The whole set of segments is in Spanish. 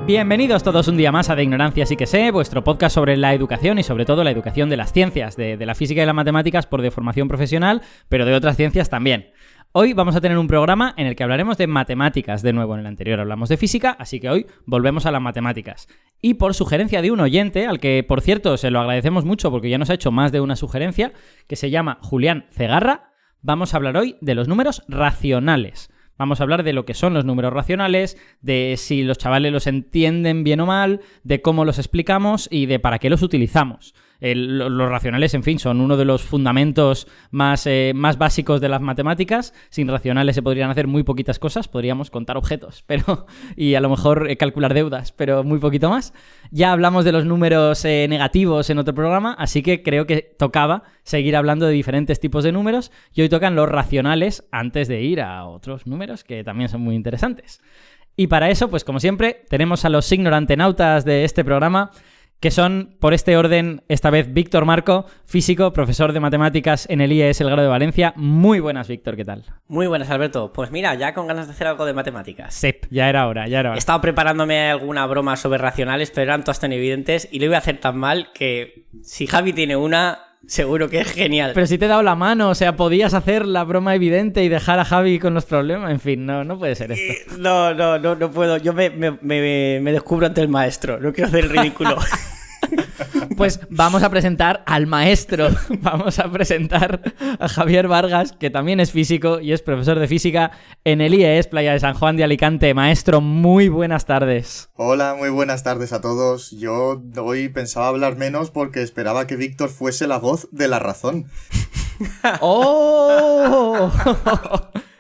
Bienvenidos todos un día más a De Ignorancia Sí que Sé, vuestro podcast sobre la educación y sobre todo la educación de las ciencias, de la física y las matemáticas por deformación profesional, pero de otras ciencias también. Hoy vamos a tener un programa en el que hablaremos de matemáticas de nuevo. En el anterior hablamos de física, así que hoy volvemos a las matemáticas. Y por sugerencia de un oyente, al que por cierto se lo agradecemos mucho porque ya nos ha hecho más de una sugerencia, que se llama Julián Cegarra, vamos a hablar hoy de los números racionales. Vamos a hablar de lo que son los números racionales, de si los chavales los entienden bien o mal, de cómo los explicamos y de para qué los utilizamos. Los racionales, en fin, son uno de los fundamentos más básicos de las matemáticas. Sin racionales se podrían hacer muy poquitas cosas, podríamos contar objetos y a lo mejor calcular deudas, pero muy poquito más. Ya hablamos de los números negativos en otro programa, así que creo que tocaba seguir hablando de diferentes tipos de números y hoy tocan los racionales antes de ir a otros números que también son muy interesantes. Y para eso, pues como siempre, tenemos a los ignorantenautas de este programa, que son, por este orden, esta vez Víctor Marco, físico, profesor de matemáticas en el IES El Grado de Valencia. Muy buenas, Víctor, ¿qué tal? Muy buenas, Alberto. Pues mira, ya con ganas de hacer algo de matemáticas. Sí, ya era hora. He estado preparándome alguna broma sobre racionales, pero eran todas tan evidentes y lo iba a hacer tan mal que si Javi tiene una, seguro que es genial. Pero si te he dado la mano, o sea, podías hacer la broma evidente y dejar a Javi con los problemas. En fin, no puede ser esto. No puedo. Yo me descubro ante el maestro. No quiero hacer el ridículo. Pues vamos a presentar al maestro. Vamos a presentar a Javier Vargas, que también es físico y es profesor de física en el IES Playa de San Juan de Alicante. Maestro, muy buenas tardes. Hola, muy buenas tardes a todos. Yo hoy pensaba hablar menos porque esperaba que Víctor fuese la voz de la razón. ¡Oh!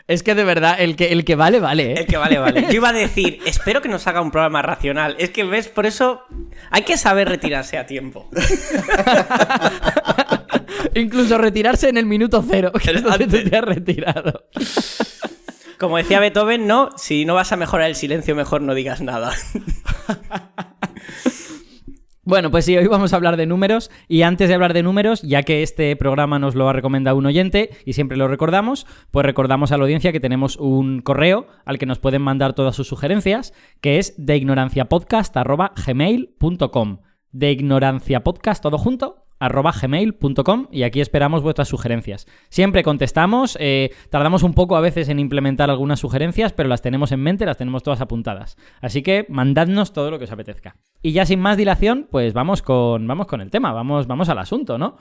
Es que de verdad, el que vale, vale, ¿eh? El que vale. Yo iba a decir, espero que nos haga un programa racional. Es que, ¿ves? Por eso hay que saber retirarse a tiempo. Incluso retirarse en el minuto cero, que es donde tú te has retirado. Como decía Beethoven, no, si no vas a mejorar el silencio, mejor no digas nada. Bueno, pues sí, hoy vamos a hablar de números y antes de hablar de números, ya que este programa nos lo ha recomendado un oyente y siempre lo recordamos, pues recordamos a la audiencia que tenemos un correo al que nos pueden mandar todas sus sugerencias, que es deignoranciapodcast@gmail.com. Deignoranciapodcast, todo junto, @gmail.com, y aquí esperamos vuestras sugerencias. Siempre contestamos, tardamos un poco a veces en implementar algunas sugerencias, pero las tenemos en mente, las tenemos todas apuntadas. Así que mandadnos todo lo que os apetezca. Y ya sin más dilación, pues vamos con el tema, vamos al asunto, ¿no?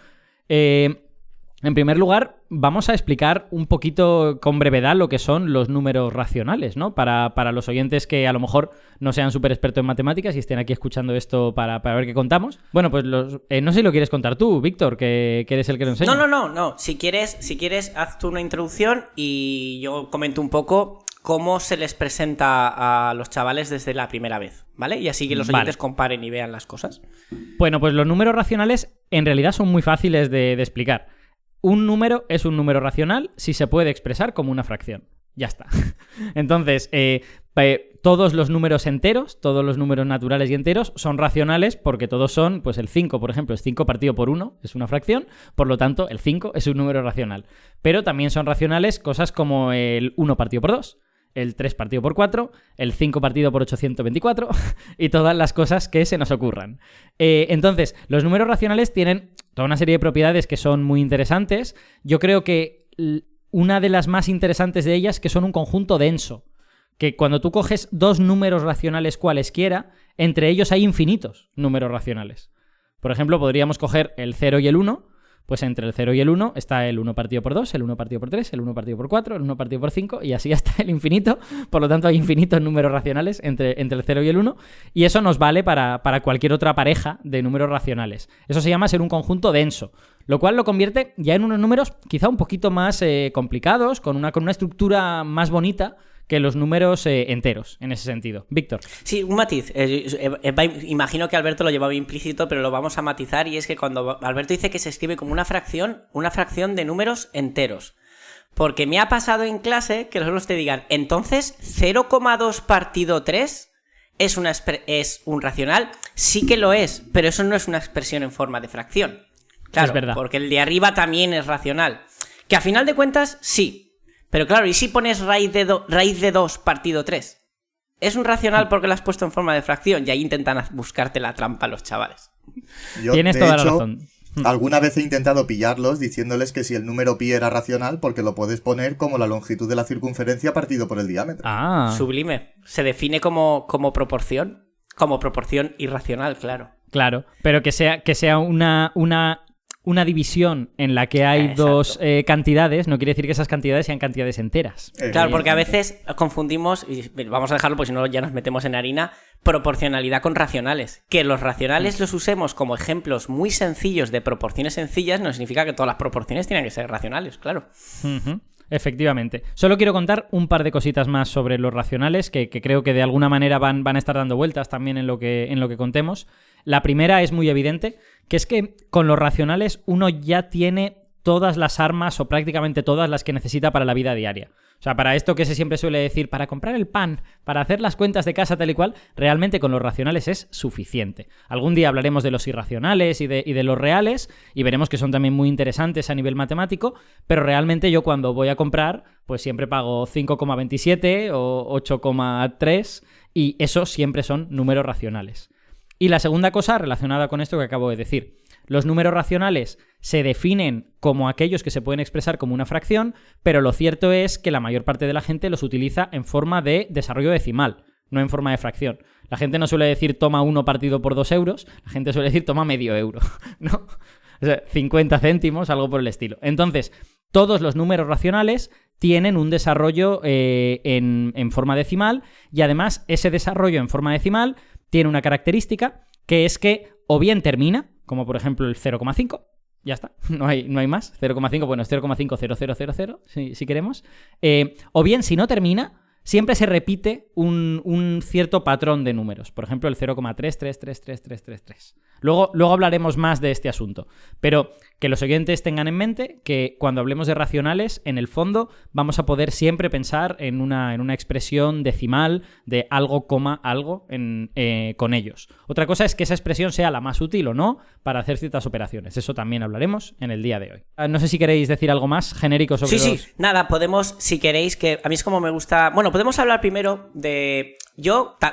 En primer lugar, vamos a explicar un poquito con brevedad lo que son los números racionales, ¿no? Para los oyentes que a lo mejor no sean súper expertos en matemáticas y estén aquí escuchando esto para ver qué contamos. Bueno, pues no sé si lo quieres contar tú, Víctor, que eres el que lo enseña. No. Si quieres, haz tú una introducción y yo comento un poco cómo se les presenta a los chavales desde la primera vez, ¿vale? Y así que los oyentes comparen y vean las cosas. Bueno, pues los números racionales en realidad son muy fáciles de explicar. Un número es un número racional si se puede expresar como una fracción. Ya está. Entonces, todos los números enteros, todos los números naturales y enteros son racionales porque todos son, pues el 5, por ejemplo, es 5 partido por 1, es una fracción, por lo tanto, el 5 es un número racional. Pero también son racionales cosas como el 1 partido por 2, el 3 partido por 4, el 5 partido por 824 y todas las cosas que se nos ocurran. Entonces, los números racionales tienen toda una serie de propiedades que son muy interesantes. Yo creo que una de las más interesantes de ellas que son un conjunto denso, que cuando tú coges dos números racionales cualesquiera, entre ellos hay infinitos números racionales. Por ejemplo, podríamos coger el 0 y el 1, pues entre el 0 y el 1 está el 1 partido por 2, el 1 partido por 3, el 1 partido por 4, el 1 partido por 5 y así hasta el infinito. Por lo tanto, hay infinitos números racionales entre el 0 y el 1 y eso nos vale para cualquier otra pareja de números racionales. Eso se llama ser un conjunto denso, lo cual lo convierte ya en unos números quizá un poquito más complicados, con una estructura más bonita que los números enteros, en ese sentido. Víctor. Sí, un matiz. Imagino que Alberto lo llevaba implícito, pero lo vamos a matizar, y es que cuando Alberto dice que se escribe como una fracción de números enteros. Porque me ha pasado en clase que los alumnos te digan, entonces 0,2 partido 3 es un racional. Sí que lo es, pero eso no es una expresión en forma de fracción. Claro, es verdad. Porque el de arriba también es racional. Que a final de cuentas, sí. Pero claro, ¿y si pones raíz de 2 partido 3? es un racional porque lo has puesto en forma de fracción, y ahí intentan buscarte la trampa los chavales. Tienes toda la razón. Alguna vez he intentado pillarlos diciéndoles que si el número pi era racional, porque lo puedes poner como la longitud de la circunferencia partido por el diámetro. Sublime. Se define como proporción irracional, claro. Claro, pero que sea una división en la que hay dos cantidades, no quiere decir que esas cantidades sean cantidades enteras. Claro, porque a veces confundimos, y vamos a dejarlo porque si no ya nos metemos en harina, proporcionalidad con racionales. Que los racionales los usemos como ejemplos muy sencillos de proporciones sencillas no significa que todas las proporciones tienen que ser racionales, claro. Efectivamente. Solo quiero contar un par de cositas más sobre los racionales que creo que de alguna manera van a estar dando vueltas también en lo que contemos. La primera es muy evidente, que es que con los racionales uno ya tiene todas las armas o prácticamente todas las que necesita para la vida diaria. O sea, para esto que se siempre suele decir, para comprar el pan, para hacer las cuentas de casa tal y cual, realmente con los racionales es suficiente. Algún día hablaremos de los irracionales y de los reales y veremos que son también muy interesantes a nivel matemático, pero realmente yo cuando voy a comprar, pues siempre pago 5,27 o 8,3 y esos siempre son números racionales. Y la segunda cosa relacionada con esto que acabo de decir. Los números racionales se definen como aquellos que se pueden expresar como una fracción, pero lo cierto es que la mayor parte de la gente los utiliza en forma de desarrollo decimal, no en forma de fracción. La gente no suele decir toma 1 partido por 2 euros, la gente suele decir toma medio euro, ¿no? O sea, 50 céntimos, algo por el estilo. Entonces, todos los números racionales tienen un desarrollo en forma decimal y además ese desarrollo en forma decimal tiene una característica que es que o bien termina, como por ejemplo el 0,5, ya está, no hay más, 0,5, bueno, es 0,50000, si queremos, o bien si no termina, siempre se repite un cierto patrón de números, por ejemplo el 0,333333. Luego hablaremos más de este asunto, pero que los oyentes tengan en mente que cuando hablemos de racionales, en el fondo vamos a poder siempre pensar en una expresión decimal de algo, algo con ellos. Otra cosa es que esa expresión sea la más útil o no para hacer ciertas operaciones. Eso también hablaremos en el día de hoy. No sé si queréis decir algo más genérico sobre Sí, nada, podemos, si queréis, que a mí es como me gusta... Bueno, podemos hablar primero de...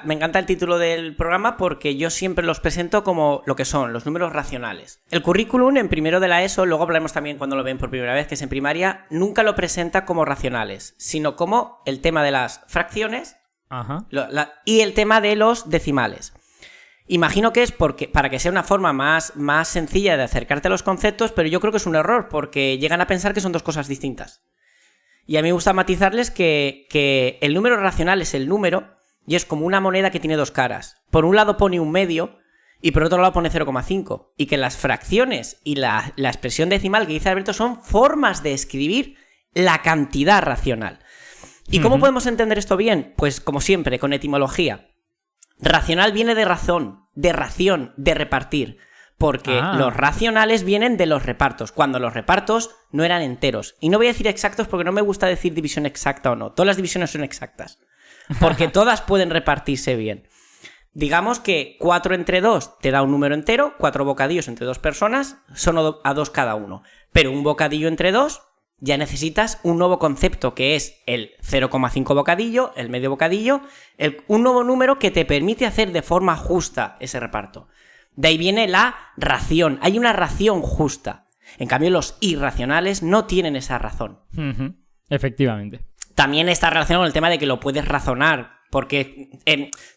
Me encanta el título del programa porque yo siempre los presento como lo que son, los números racionales. El currículum en primero de la ESO, luego hablaremos también cuando lo ven por primera vez, que es en primaria, nunca lo presenta como racionales, sino como el tema de las fracciones y el tema de los decimales. Imagino que es para que sea una forma más sencilla de acercarte a los conceptos, pero yo creo que es un error porque llegan a pensar que son dos cosas distintas. Y a mí me gusta matizarles que el número racional es el número y es como una moneda que tiene dos caras. Por un lado pone un medio y por otro lado pone 0,5. Y que las fracciones y la expresión decimal que dice Alberto son formas de escribir la cantidad racional. ¿Y cómo podemos entender esto bien? Pues como siempre, con etimología. Racional viene de razón, de ración, de repartir. Porque los racionales vienen de los repartos, cuando los repartos no eran enteros. Y no voy a decir exactos porque no me gusta decir división exacta o no. Todas las divisiones son exactas. Porque todas pueden repartirse bien. Digamos que 4 entre 2 te da un número entero, 4 bocadillos entre 2 personas son a 2 cada uno. Pero un bocadillo entre 2 ya necesitas un nuevo concepto que es el 0,5 bocadillo, el medio bocadillo, un nuevo número que te permite hacer de forma justa ese reparto. De ahí viene la ración. Hay una ración justa. En cambio, los irracionales no tienen esa razón. Efectivamente. También está relacionado con el tema de que lo puedes razonar, porque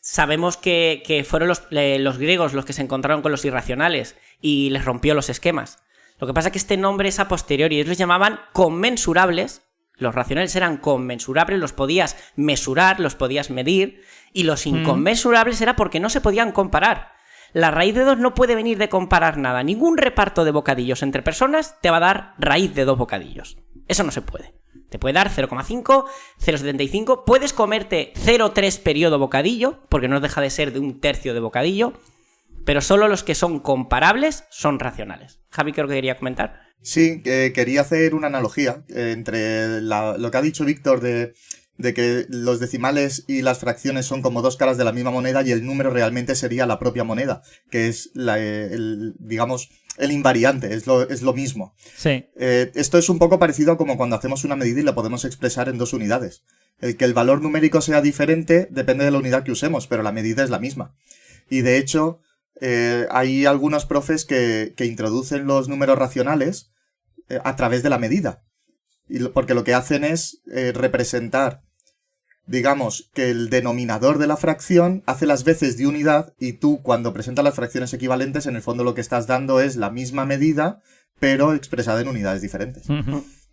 sabemos que fueron los griegos los que se encontraron con los irracionales y les rompió los esquemas. Lo que pasa es que este nombre es a posteriori, ellos los llamaban conmensurables. Los racionales eran conmensurables, los podías mesurar, los podías medir, y los inconmensurables era porque no se podían comparar. La raíz de 2 no puede venir de comparar nada. Ningún reparto de bocadillos entre personas te va a dar raíz de 2 bocadillos. Eso no se puede. Te puede dar 0,5, 0,75. Puedes comerte 0,3 periodo bocadillo, porque no deja de ser de un tercio de bocadillo, pero solo los que son comparables son racionales. Javi, creo que quería comentar. Sí, quería hacer una analogía entre lo que ha dicho Víctor de de que los decimales y las fracciones son como dos caras de la misma moneda y el número realmente sería la propia moneda, que es digamos, el invariante, es lo mismo. Sí. Esto es un poco parecido a como cuando hacemos una medida y la podemos expresar en 2 unidades. El que el valor numérico sea diferente depende de la unidad que usemos, pero la medida es la misma. Y de hecho, hay algunos profes que introducen los números racionales a través de la medida. Porque lo que hacen es representar, digamos, que el denominador de la fracción hace las veces de unidad y tú, cuando presentas las fracciones equivalentes, en el fondo lo que estás dando es la misma medida, pero expresada en unidades diferentes.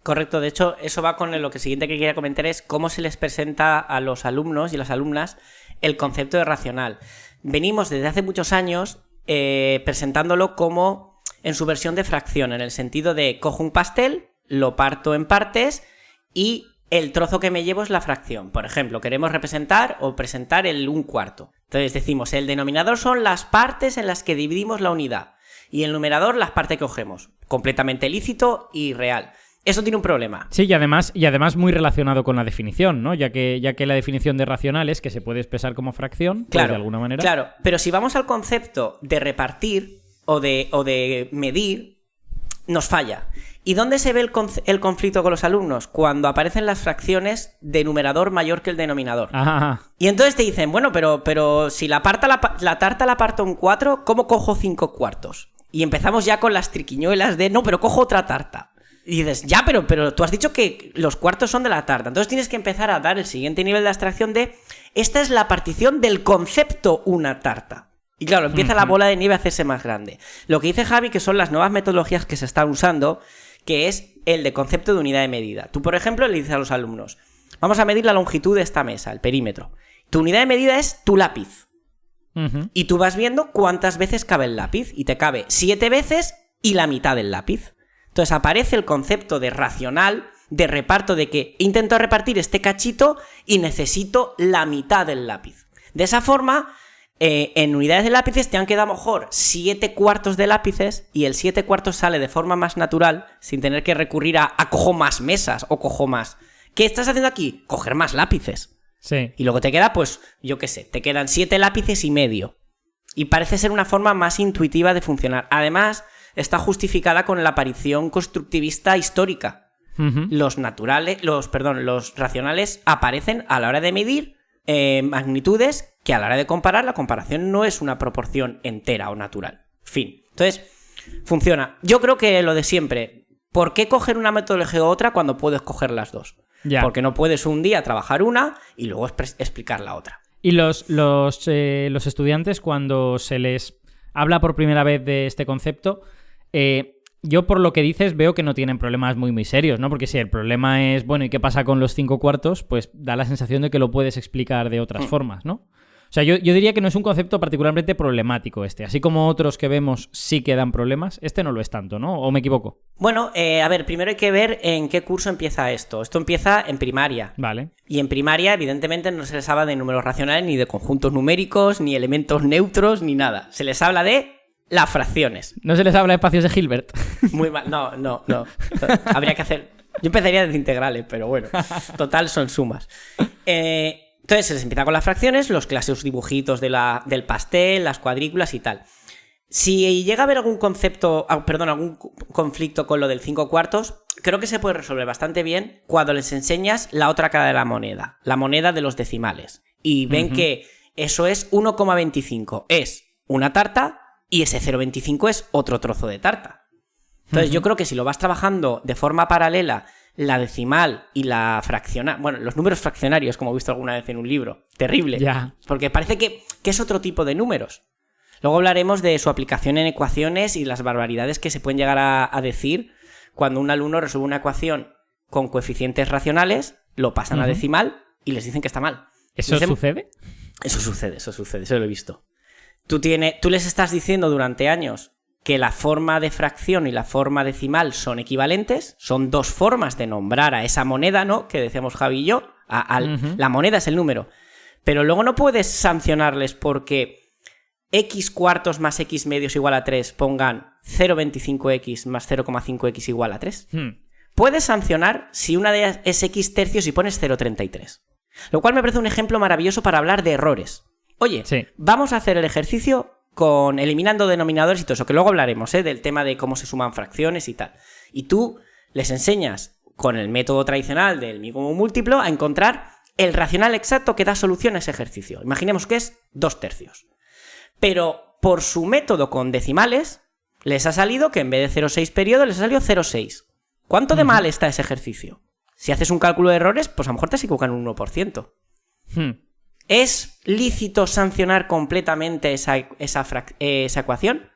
Correcto, de hecho, eso va con lo que siguiente que quería comentar es cómo se les presenta a los alumnos y las alumnas el concepto de racional. Venimos desde hace muchos años presentándolo como en su versión de fracción, en el sentido de cojo un pastel, lo parto en partes y el trozo que me llevo es la fracción. Por ejemplo, queremos representar o presentar el 1/4. Entonces decimos, el denominador son las partes en las que dividimos la unidad y el numerador las partes que cogemos. Completamente lícito y real. Eso tiene un problema. Sí, y además muy relacionado con la definición, ¿no? Ya que la definición de racional es que se puede expresar como fracción, claro, pues de alguna manera. Claro, pero si vamos al concepto de repartir o de medir, nos falla. ¿Y dónde se ve el conflicto con los alumnos? Cuando aparecen las fracciones de numerador mayor que el denominador. Ajá. Y entonces te dicen, bueno, pero si la tarta la parto en 4, ¿cómo cojo 5/4? Y empezamos ya con las triquiñuelas de, no, pero cojo otra tarta. Y dices, ya, pero tú has dicho que los cuartos son de la tarta. Entonces tienes que empezar a dar el siguiente nivel de abstracción de, esta es la partición del concepto una tarta. Y claro, empieza la bola de nieve a hacerse más grande. Lo que dice Javi, que son las nuevas metodologías que se están usando, que es el de concepto de unidad de medida. Tú, por ejemplo, le dices a los alumnos, vamos a medir la longitud de esta mesa, el perímetro. Tu unidad de medida es tu lápiz. Y tú vas viendo cuántas veces cabe el lápiz. Y te cabe 7 veces y la mitad del lápiz. Entonces aparece el concepto de racional, de reparto, de que intento repartir este cachito y necesito la mitad del lápiz. De esa forma, en unidades de lápices te han quedado a lo mejor 7/4 de lápices y el 7/4 sale de forma más natural, sin tener que recurrir a cojo más mesas o cojo más. ¿Qué estás haciendo aquí? Coger más lápices. Sí. Y luego te queda, pues, yo qué sé, te quedan 7 lápices y medio. Y parece ser una forma más intuitiva de funcionar. Además, está justificada con la aparición constructivista histórica. Los racionales aparecen a la hora de medir magnitudes que a la hora de comparar, la comparación no es una proporción entera o natural. Fin. Entonces, funciona. Yo creo que lo de siempre. ¿Por qué coger una metodología u otra cuando puedes coger las dos? Ya. Porque no puedes un día trabajar una y luego explicar la otra. Y los estudiantes, cuando se les habla por primera vez de este concepto, yo por lo que dices veo que no tienen problemas muy serios, ¿no? Porque si el problema es, bueno, ¿y qué pasa con los 5/4? Pues da la sensación de que lo puedes explicar de otras formas, ¿no? O sea, yo diría que no es un concepto particularmente problemático este. Así como otros que vemos sí que dan problemas, este no lo es tanto, ¿no? ¿O me equivoco? Bueno, a ver, primero hay que ver en qué curso empieza esto. Esto empieza en primaria. Vale. Y en primaria, evidentemente, no se les habla de números racionales, ni de conjuntos numéricos, ni elementos neutros, ni nada. Se les habla de las fracciones. No se les habla de espacios de Hilbert. Muy mal. No. Habría que hacer... Yo empezaría desde integrales, pero bueno. Total, son sumas. Entonces se les empieza con las fracciones, los clásicos dibujitos del pastel, las cuadrículas y tal. Si llega a haber algún algún conflicto con lo del 5/4, creo que se puede resolver bastante bien cuando les enseñas la otra cara de la moneda de los decimales. Y ven que eso es 1,25. Es una tarta y ese 0,25 es otro trozo de tarta. Entonces yo creo que si lo vas trabajando de forma paralela, la decimal y la fraccional... Bueno, los números fraccionarios, como he visto alguna vez en un libro. Terrible. Ya. Porque parece que es otro tipo de números. Luego hablaremos de su aplicación en ecuaciones y las barbaridades que se pueden llegar a decir cuando un alumno resuelve una ecuación con coeficientes racionales, lo pasan a decimal y les dicen que está mal. ¿Eso sucede? Eso sucede, eso lo he visto. Tú les estás diciendo durante años que la forma de fracción y la forma decimal son equivalentes, son dos formas de nombrar a esa moneda, ¿no? Que decíamos Javi y yo, la moneda es el número. Pero luego no puedes sancionarles porque x² más x medios igual a 3 pongan 0,25x más 0,5x igual a 3. Puedes sancionar si una de ellas es x tercios y pones 0,33. Lo cual me parece un ejemplo maravilloso para hablar de errores. Oye, Sí. vamos a hacer el ejercicio con eliminando denominadores y todo eso, que luego hablaremos, del tema de cómo se suman fracciones y tal. Y tú les enseñas con el método tradicional del mínimo múltiplo a encontrar el racional exacto que da solución a ese ejercicio. Imaginemos que es 2/3. Pero por su método con decimales, les ha salido que en vez de 0,6 periodo, les ha salido 0,6. ¿Cuánto de mal está ese ejercicio? Si haces un cálculo de errores, pues a lo mejor te has equivocado en un 1%. ¿Es lícito sancionar completamente esa ecuación?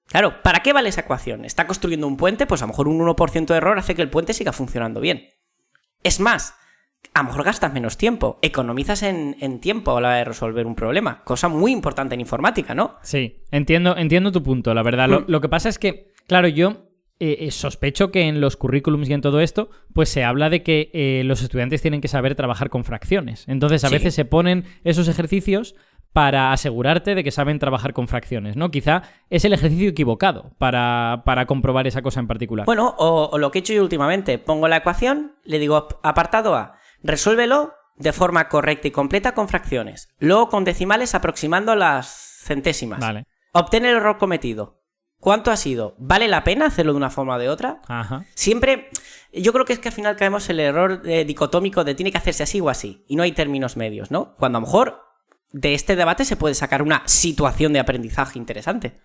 Claro, ¿para qué vale esa ecuación? ¿Está construyendo un puente? Pues a lo mejor un 1% de error hace que el puente siga funcionando bien. Es más, a lo mejor gastas menos tiempo, economizas en tiempo a la hora de resolver un problema. Cosa muy importante en informática, ¿no? Sí, entiendo tu punto, la verdad. Lo que pasa es que, claro, yo sospecho que en los currículums y en todo esto, pues se habla de que los estudiantes tienen que saber trabajar con fracciones. Entonces, a veces se ponen esos ejercicios para asegurarte de que saben trabajar con fracciones, ¿no? Quizá es el ejercicio equivocado para comprobar esa cosa en particular. Bueno, o lo que he hecho yo últimamente, pongo la ecuación, le digo apartado A, resuélvelo de forma correcta y completa con fracciones. Luego con decimales aproximando las centésimas. Vale. Obtén el error cometido. ¿Cuánto ha sido? ¿Vale la pena hacerlo de una forma o de otra? Ajá. Siempre, yo creo que es que al final caemos en el error dicotómico de tiene que hacerse así o así. Y no hay términos medios, ¿no? Cuando a lo mejor de este debate se puede sacar una situación de aprendizaje interesante.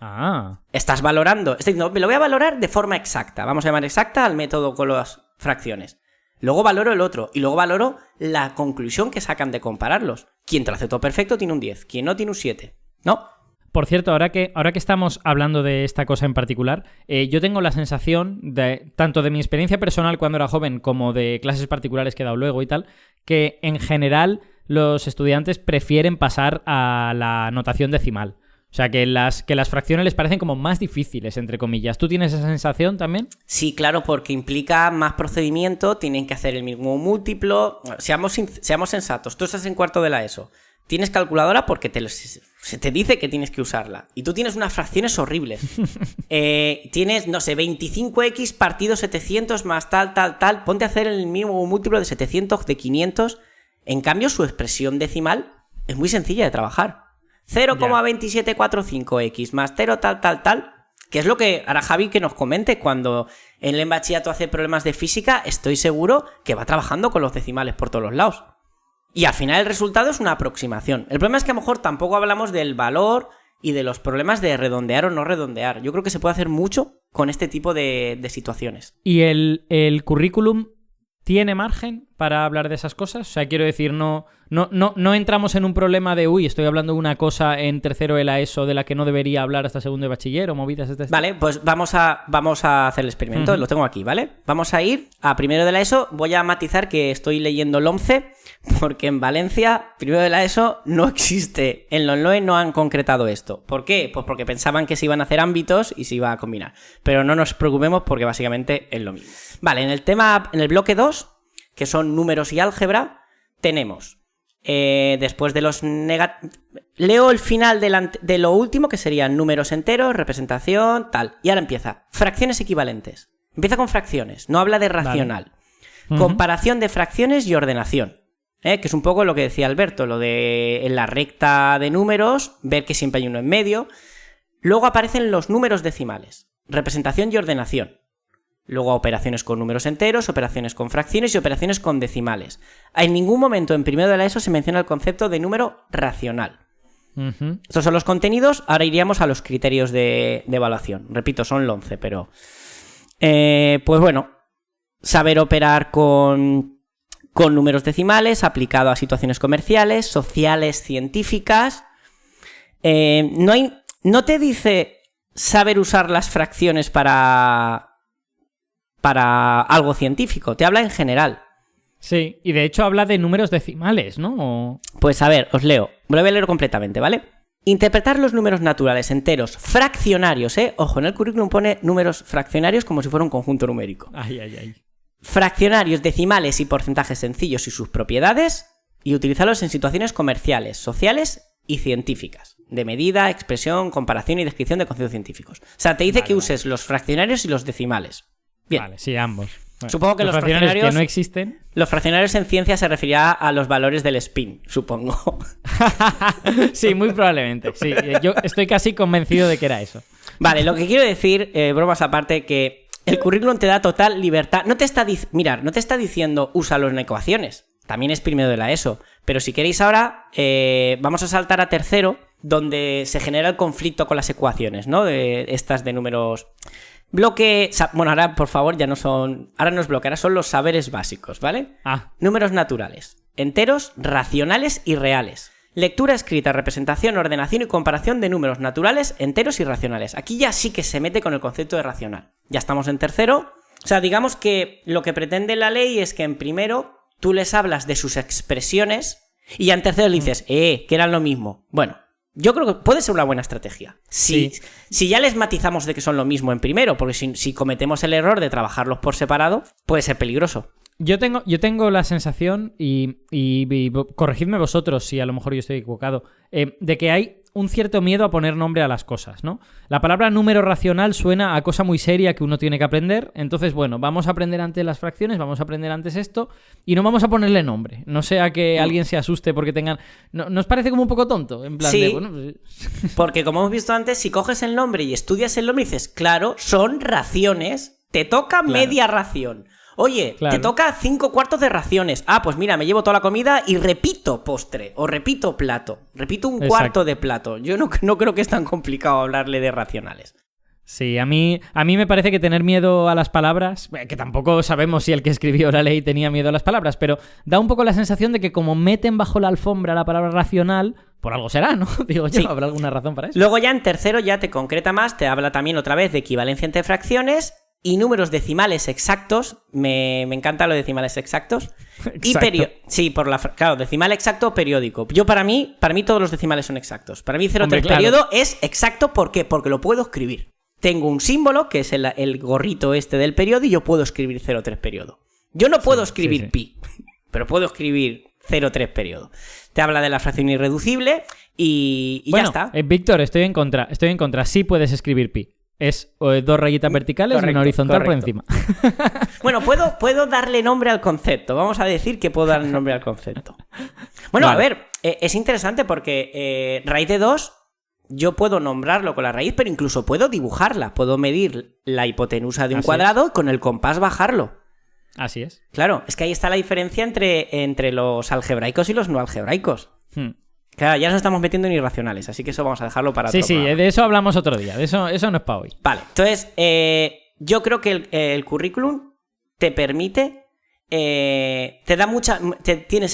Estás valorando, estás diciendo, me lo voy a valorar de forma exacta. Vamos a llamar exacta al método con las fracciones. Luego valoro el otro y luego valoro la conclusión que sacan de compararlos. Quien te lo hace todo perfecto tiene un 10, quien no tiene un 7, ¿no? Por cierto, ahora que estamos hablando de esta cosa en particular, yo tengo la sensación, tanto de mi experiencia personal cuando era joven como de clases particulares que he dado luego y tal, que en general los estudiantes prefieren pasar a la notación decimal. O sea, que las fracciones les parecen como más difíciles, entre comillas. ¿Tú tienes esa sensación también? Sí, claro, porque implica más procedimiento, tienen que hacer el mismo múltiplo. Seamos sensatos, tú estás en cuarto de la ESO. Tienes calculadora porque se te dice que tienes que usarla. Y tú tienes unas fracciones horribles. Tienes, no sé, 25x partido 700 más tal. Ponte a hacer el mismo múltiplo de 700, de 500. En cambio, su expresión decimal es muy sencilla de trabajar. 0,2745x más 0 tal. Que es lo que hará Javi que nos comente cuando en el bachillerato hace problemas de física. Estoy seguro que va trabajando con los decimales por todos los lados. Y al final el resultado es una aproximación. El problema es que a lo mejor tampoco hablamos del valor y de los problemas de redondear o no redondear. Yo creo que se puede hacer mucho con este tipo de situaciones. ¿Y el currículum tiene margen para hablar de esas cosas? O sea, quiero decir, no entramos en un problema de estoy hablando de una cosa en tercero de la ESO de la que no debería hablar hasta segundo de bachiller o movidas de este. Vale, pues vamos a hacer el experimento. Lo tengo aquí, ¿vale? Vamos a ir a primero de la ESO. Voy a matizar que estoy leyendo LOMCE porque en Valencia, primero de la ESO, no existe. En los LOE no han concretado esto. ¿Por qué? Pues porque pensaban que se iban a hacer ámbitos y se iba a combinar. Pero no nos preocupemos porque básicamente es lo mismo. Vale, en el bloque 2, que son números y álgebra, tenemos después de los leo el final de lo último, que serían números enteros, representación, tal. Y ahora empieza fracciones equivalentes. Empieza con fracciones, no habla de racional. Vale. Comparación de fracciones y ordenación. Que es un poco lo que decía Alberto, lo de en la recta de números, ver que siempre hay uno en medio. Luego aparecen los números decimales, representación y ordenación. Luego operaciones con números enteros, operaciones con fracciones y operaciones con decimales. En ningún momento en primero de la ESO se menciona el concepto de número racional. Estos son los contenidos. Ahora iríamos a los criterios de evaluación. Repito, son 11, pero... pues bueno, saber operar con números decimales aplicado a situaciones comerciales, sociales, científicas. No te dice saber usar las fracciones para algo científico, te habla en general. Sí, y de hecho habla de números decimales, ¿no? Pues a ver, os leo. Voy a leer completamente, ¿vale? Interpretar los números naturales enteros fraccionarios, Ojo, en el currículum pone números fraccionarios como si fuera un conjunto numérico. Ay. Fraccionarios, decimales y porcentajes sencillos y sus propiedades, y utilizarlos en situaciones comerciales, sociales y científicas. De medida, expresión, comparación y descripción de conceptos científicos. O sea, te dice que uses los fraccionarios y los decimales. Bien. Vale, sí, ambos. Bueno, supongo que los fraccionarios que no existen. Los fraccionarios en ciencia se referirá a los valores del spin, supongo. Sí, muy probablemente. Sí, yo estoy casi convencido de que era eso. Vale, lo que quiero decir, bromas aparte, que el currículum te da total libertad. No te está diciendo úsalo en ecuaciones. También es primero de la ESO. Pero si queréis ahora, vamos a saltar a tercero, donde se genera el conflicto con las ecuaciones, ¿no? De estas de números... Bueno, ahora, por favor, ya no son... Ahora no es bloque, ahora son los saberes básicos, ¿vale? Números naturales, enteros, racionales y reales. Lectura, escrita, representación, ordenación y comparación de números naturales, enteros y racionales. Aquí ya sí que se mete con el concepto de racional. Ya estamos en tercero. O sea, digamos que lo que pretende la ley es que en primero tú les hablas de sus expresiones y ya en tercero le dices, que eran lo mismo. Bueno, yo creo que puede ser una buena estrategia. Si ya les matizamos de que son lo mismo en primero, porque si cometemos el error de trabajarlos por separado, puede ser peligroso. Yo tengo la sensación, y corregidme vosotros si a lo mejor yo estoy equivocado, de que hay un cierto miedo a poner nombre a las cosas, ¿no? La palabra número racional suena a cosa muy seria que uno tiene que aprender, entonces, bueno, vamos a aprender antes las fracciones, vamos a aprender antes esto, y no vamos a ponerle nombre, no sea que alguien se asuste porque tengan... ¿No os parece como un poco tonto? En plan de, bueno, pues... Porque como hemos visto antes, si coges el nombre y estudias el nombre y dices, claro, son raciones, te toca media ración. Oye, te toca 5 cuartos de raciones. Pues mira, me llevo toda la comida y repito postre o repito plato. Repito un cuarto de plato. Yo no creo que es tan complicado hablarle de racionales. Sí, a mí me parece que tener miedo a las palabras, que tampoco sabemos si el que escribió la ley tenía miedo a las palabras, pero da un poco la sensación de que como meten bajo la alfombra la palabra racional, por algo será, ¿no? Digo yo, habrá alguna razón para eso. Luego ya en tercero ya te concreta más, te habla también otra vez de equivalencia entre fracciones y números decimales exactos. Me encanta lo de decimales exactos. Exacto. Sí, claro, decimal exacto o periódico. Para mí todos los decimales son exactos. Para mí 0,3 claro. periodo es exacto. ¿Por qué? Porque lo puedo escribir. Tengo un símbolo, que es el gorrito este del periodo, y yo puedo escribir 0,3 periodo. Yo no puedo escribir pi, pero puedo escribir 0,3 periodo. Te habla de la fracción irreducible y bueno, ya está. Víctor, estoy en contra. Sí puedes escribir pi. Es 2 rayitas verticales y una horizontal por encima. Bueno, puedo darle nombre al concepto. Vamos a decir que puedo darle nombre al concepto. Bueno, vale. A ver, es interesante porque raíz de 2, yo puedo nombrarlo con la raíz, pero incluso puedo dibujarla. Puedo medir la hipotenusa de un cuadrado y con el compás bajarlo. Así es. Claro, es que ahí está la diferencia entre los algebraicos y los no algebraicos. Claro, ya nos estamos metiendo en irracionales, así que eso vamos a dejarlo para otro programa. De eso hablamos otro día, de eso no es para hoy. Vale, entonces, yo creo que el currículum te permite, tienes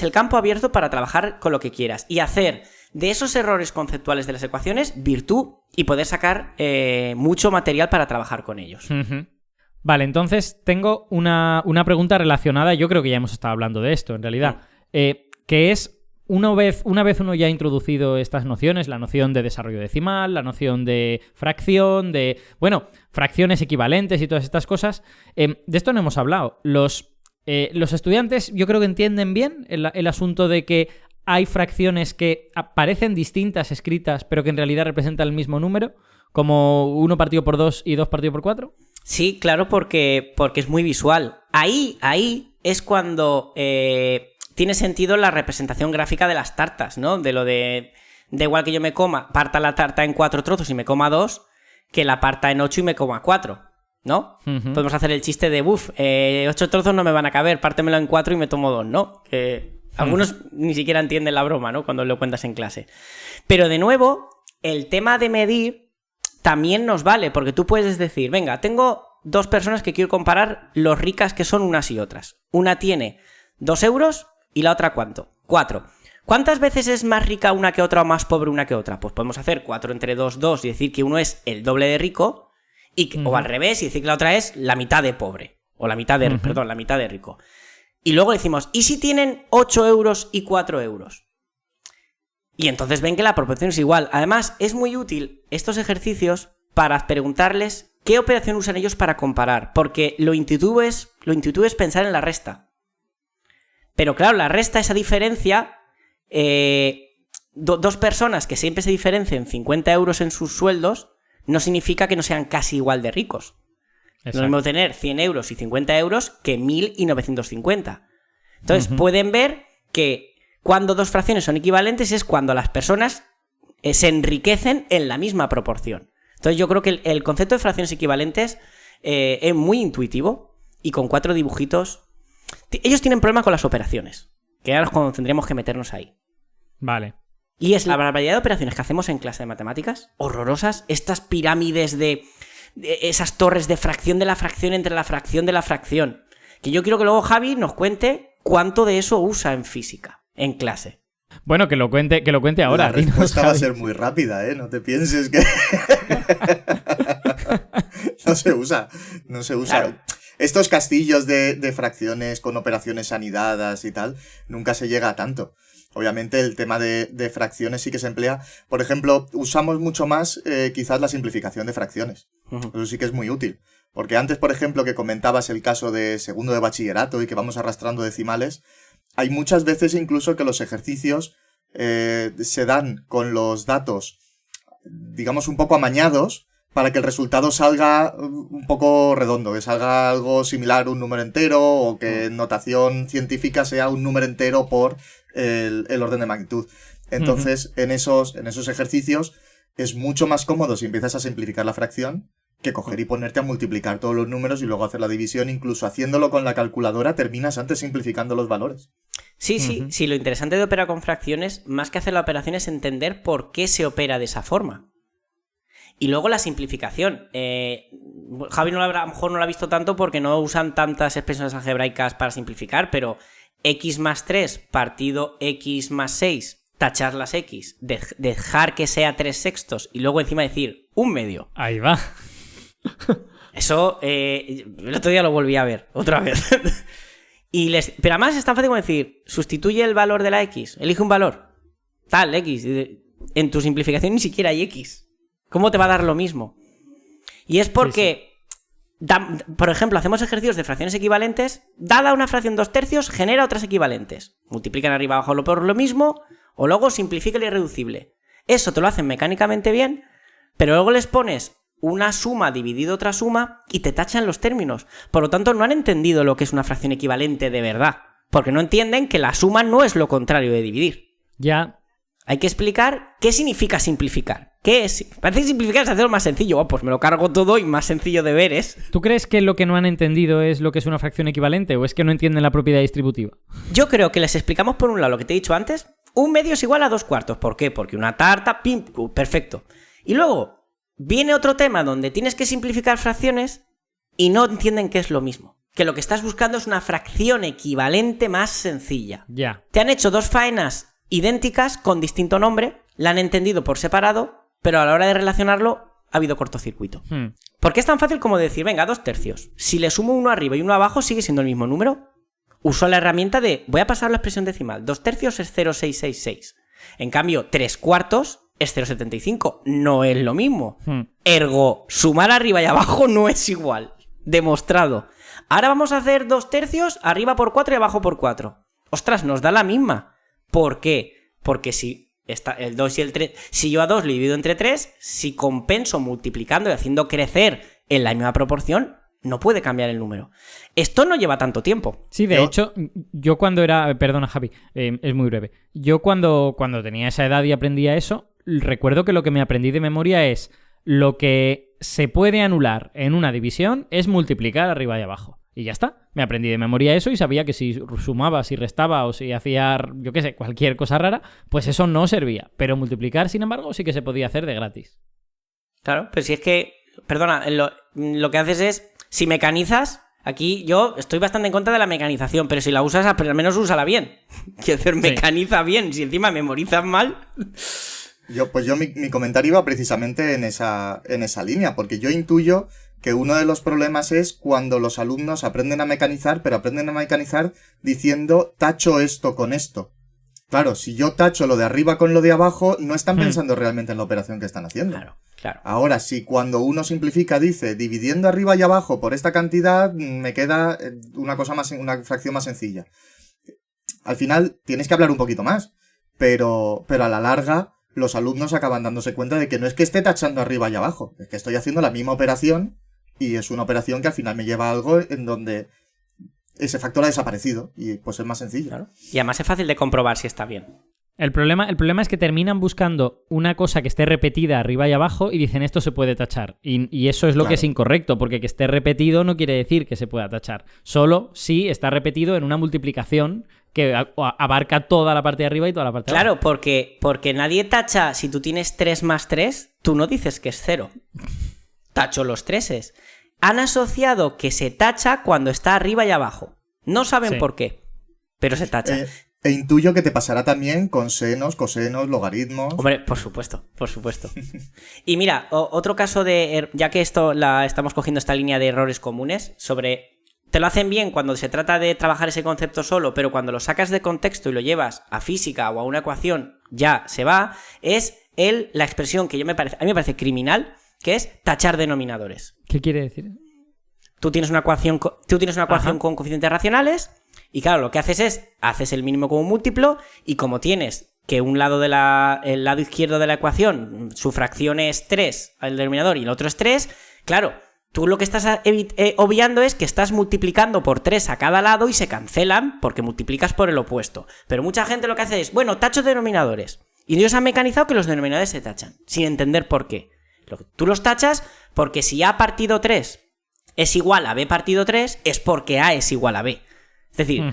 el campo abierto para trabajar con lo que quieras y hacer de esos errores conceptuales de las ecuaciones virtud y poder sacar mucho material para trabajar con ellos. Vale, entonces tengo una pregunta relacionada, yo creo que ya hemos estado hablando de esto en realidad, que es... Una vez uno ya ha introducido estas nociones, la noción de desarrollo decimal, la noción de fracción, de, bueno, fracciones equivalentes y todas estas cosas, de esto no hemos hablado. Los estudiantes yo creo que entienden bien el asunto de que hay fracciones que parecen distintas escritas, pero que en realidad representan el mismo número, como 1 partido por 2 y 2 partido por 4. Sí, claro, porque es muy visual. Ahí es cuando... tiene sentido la representación gráfica de las tartas, ¿no? De lo de igual que yo parta la tarta en 4 trozos y me coma 2, que la parta en 8 y me coma 4, ¿no? Podemos hacer el chiste de, 8 trozos no me van a caber, pártemelo en 4 y me tomo 2, ¿no? Que algunos ni siquiera entienden la broma, ¿no? Cuando lo cuentas en clase. Pero de nuevo, el tema de medir también nos vale, porque tú puedes decir, venga, tengo 2 personas que quiero comparar lo ricas que son unas y otras. Una tiene 2 euros... ¿Y la otra cuánto? 4. ¿Cuántas veces es más rica una que otra o más pobre una que otra? Pues podemos hacer 4 entre 2, 2 y decir que uno es el doble de rico o al revés y decir que la otra es la mitad de pobre. O la mitad de, la mitad de rico. Y luego decimos, ¿y si tienen 8 euros y 4 euros? Y entonces ven que la proporción es igual. Además, es muy útil estos ejercicios para preguntarles qué operación usan ellos para comparar. Porque lo intuitivo es pensar en la resta. Pero claro, la resta, esa diferencia, 2 personas que siempre se diferencien 50 euros en sus sueldos, no significa que no sean casi igual de ricos. No es lo mismo tener 100 euros y 50 euros que 1000 y 950. Entonces, pueden ver que cuando dos fracciones son equivalentes es cuando las personas se enriquecen en la misma proporción. Entonces, yo creo que el concepto de fracciones equivalentes es muy intuitivo y con 4 dibujitos... Ellos tienen problema con las operaciones, que ahora es cuando tendríamos que meternos ahí. Vale. Y es la barbaridad de operaciones que hacemos en clase de matemáticas, horrorosas, estas pirámides de esas torres de fracción de la fracción entre la fracción de la fracción. Que yo quiero que luego Javi nos cuente cuánto de eso usa en física, en clase. Bueno, que lo cuente ahora. La respuesta va a ser muy rápida, ¿eh? No te pienses que... No se usa. Claro. Estos castillos de fracciones con operaciones anidadas y tal, nunca se llega a tanto. Obviamente el tema de fracciones sí que se emplea. Por ejemplo, usamos mucho más quizás la simplificación de fracciones. Eso sí que es muy útil. Porque antes, por ejemplo, que comentabas el caso de segundo de bachillerato y que vamos arrastrando decimales, hay muchas veces incluso que los ejercicios se dan con los datos, digamos, un poco amañados, para que el resultado salga un poco redondo, que salga algo similar a un número entero, o que en notación científica sea un número entero por el orden de magnitud. Entonces, en esos ejercicios es mucho más cómodo si empiezas a simplificar la fracción que coger y ponerte a multiplicar todos los números y luego hacer la división. Incluso haciéndolo con la calculadora terminas antes simplificando los valores. Sí, lo interesante de operar con fracciones, más que hacer la operación, es entender por qué se opera de esa forma. Y luego la simplificación. Javi a lo mejor no lo ha visto tanto porque no usan tantas expresiones algebraicas para simplificar, pero x más 3 partido x más 6, tachar las x, dejar que sea 3/6 y luego encima decir 1/2. Ahí va. Eso, el otro día lo volví a ver, otra vez. Pero además es tan fácil como decir, sustituye el valor de la x, elige un valor, tal, x. En tu simplificación ni siquiera hay x. ¿Cómo te va a dar lo mismo? Y es porque, por ejemplo, hacemos ejercicios de fracciones equivalentes, dada una fracción 2/3, genera otras equivalentes. Multiplican arriba abajo por lo mismo, o luego simplifica el irreducible. Eso te lo hacen mecánicamente bien, pero luego les pones una suma dividido otra suma y te tachan los términos. Por lo tanto, no han entendido lo que es una fracción equivalente de verdad, porque no entienden que la suma no es lo contrario de dividir. Ya. Hay que explicar qué significa simplificar. ¿Qué es? Parece que simplificar es hacerlo más sencillo. Oh, pues me lo cargo todo y más sencillo de ver es. ¿Tú crees que lo que no han entendido es lo que es una fracción equivalente o es que no entienden la propiedad distributiva? Yo creo que les explicamos por un lado lo que te he dicho antes. 1/2 es igual a 2/4. ¿Por qué? Porque una tarta, pim, perfecto. Y luego viene otro tema donde tienes que simplificar fracciones y no entienden que es lo mismo. Que lo que estás buscando es una fracción equivalente más sencilla. Ya. Te han hecho dos faenas idénticas con distinto nombre, la han entendido por separado, pero a la hora de relacionarlo ha habido cortocircuito. ¿Por qué es tan fácil como decir, venga, 2/3? Si le sumo uno arriba y uno abajo, ¿sigue siendo el mismo número? Uso la herramienta de, voy a pasar la expresión decimal, 2/3 es 0,666. En cambio, 3/4 es 0,75. No es lo mismo. Ergo, sumar arriba y abajo no es igual. Demostrado. Ahora vamos a hacer 2/3 arriba por 4 y abajo por 4. Ostras, nos da la misma. ¿Por qué? Porque si está el 2 y el 3, si yo a 2 le divido entre 3, si compenso multiplicando y haciendo crecer en la misma proporción, no puede cambiar el número. Esto no lleva tanto tiempo. Sí, de hecho, yo cuando era... Perdona, Javi, es muy breve. Yo cuando tenía esa edad y aprendía eso, recuerdo que lo que me aprendí de memoria es lo que se puede anular en una división es multiplicar arriba y abajo. Y ya está. Me aprendí de memoria eso y sabía que si sumaba, si restaba o si hacía, yo qué sé, cualquier cosa rara, pues eso no servía. Pero multiplicar, sin embargo, sí que se podía hacer de gratis. Claro, pero si es que... Perdona, lo que haces es... Si mecanizas... Aquí yo estoy bastante en contra de la mecanización, pero si la usas, al menos úsala bien. Quiero decir, mecaniza bien. Si encima memorizas mal... Mi comentario iba precisamente en esa línea, porque yo intuyo que uno de los problemas es cuando los alumnos aprenden a mecanizar, pero aprenden a mecanizar diciendo tacho esto con esto. Claro, si yo tacho lo de arriba con lo de abajo, no están pensando realmente en la operación que están haciendo. Claro. Ahora, si cuando uno simplifica dice dividiendo arriba y abajo por esta cantidad, me queda una fracción más sencilla. Al final tienes que hablar un poquito más, pero a la larga los alumnos acaban dándose cuenta de que no es que esté tachando arriba y abajo, es que estoy haciendo la misma operación y es una operación que al final me lleva a algo en donde ese factor ha desaparecido y pues es más sencillo. Claro. Y además es fácil de comprobar si está bien. El problema es que terminan buscando una cosa que esté repetida arriba y abajo y dicen esto se puede tachar. Y eso es lo que es incorrecto, porque que esté repetido no quiere decir que se pueda tachar. Solo si está repetido en una multiplicación que abarca toda la parte de arriba y toda la parte de abajo. Claro, porque nadie tacha. Si tú tienes 3 más 3, tú no dices que es 0. Tacho los 3. Han asociado que se tacha cuando está arriba y abajo. No saben por qué, pero se tacha. E intuyo que te pasará también con senos, cosenos, logaritmos... Hombre, por supuesto, por supuesto. Y mira, otro caso de... Ya que estamos cogiendo esta línea de errores comunes, sobre... Te lo hacen bien cuando se trata de trabajar ese concepto solo, pero cuando lo sacas de contexto y lo llevas a física o a una ecuación, ya se va, es la expresión que a mí me parece criminal, que es tachar denominadores. ¿Qué quiere decir? Tú tienes una ecuación con coeficientes racionales... Y claro, lo que haces el mínimo común múltiplo y como tienes que el lado izquierdo de la ecuación, su fracción es 3 al denominador y el otro es 3, claro, tú lo que estás obviando es que estás multiplicando por 3 a cada lado y se cancelan porque multiplicas por el opuesto. Pero mucha gente lo que hace es, bueno, tacho denominadores. Y ellos han mecanizado que los denominadores se tachan, sin entender por qué. Tú los tachas porque si A partido 3 es igual a B partido 3, es porque A es igual a B. Es decir,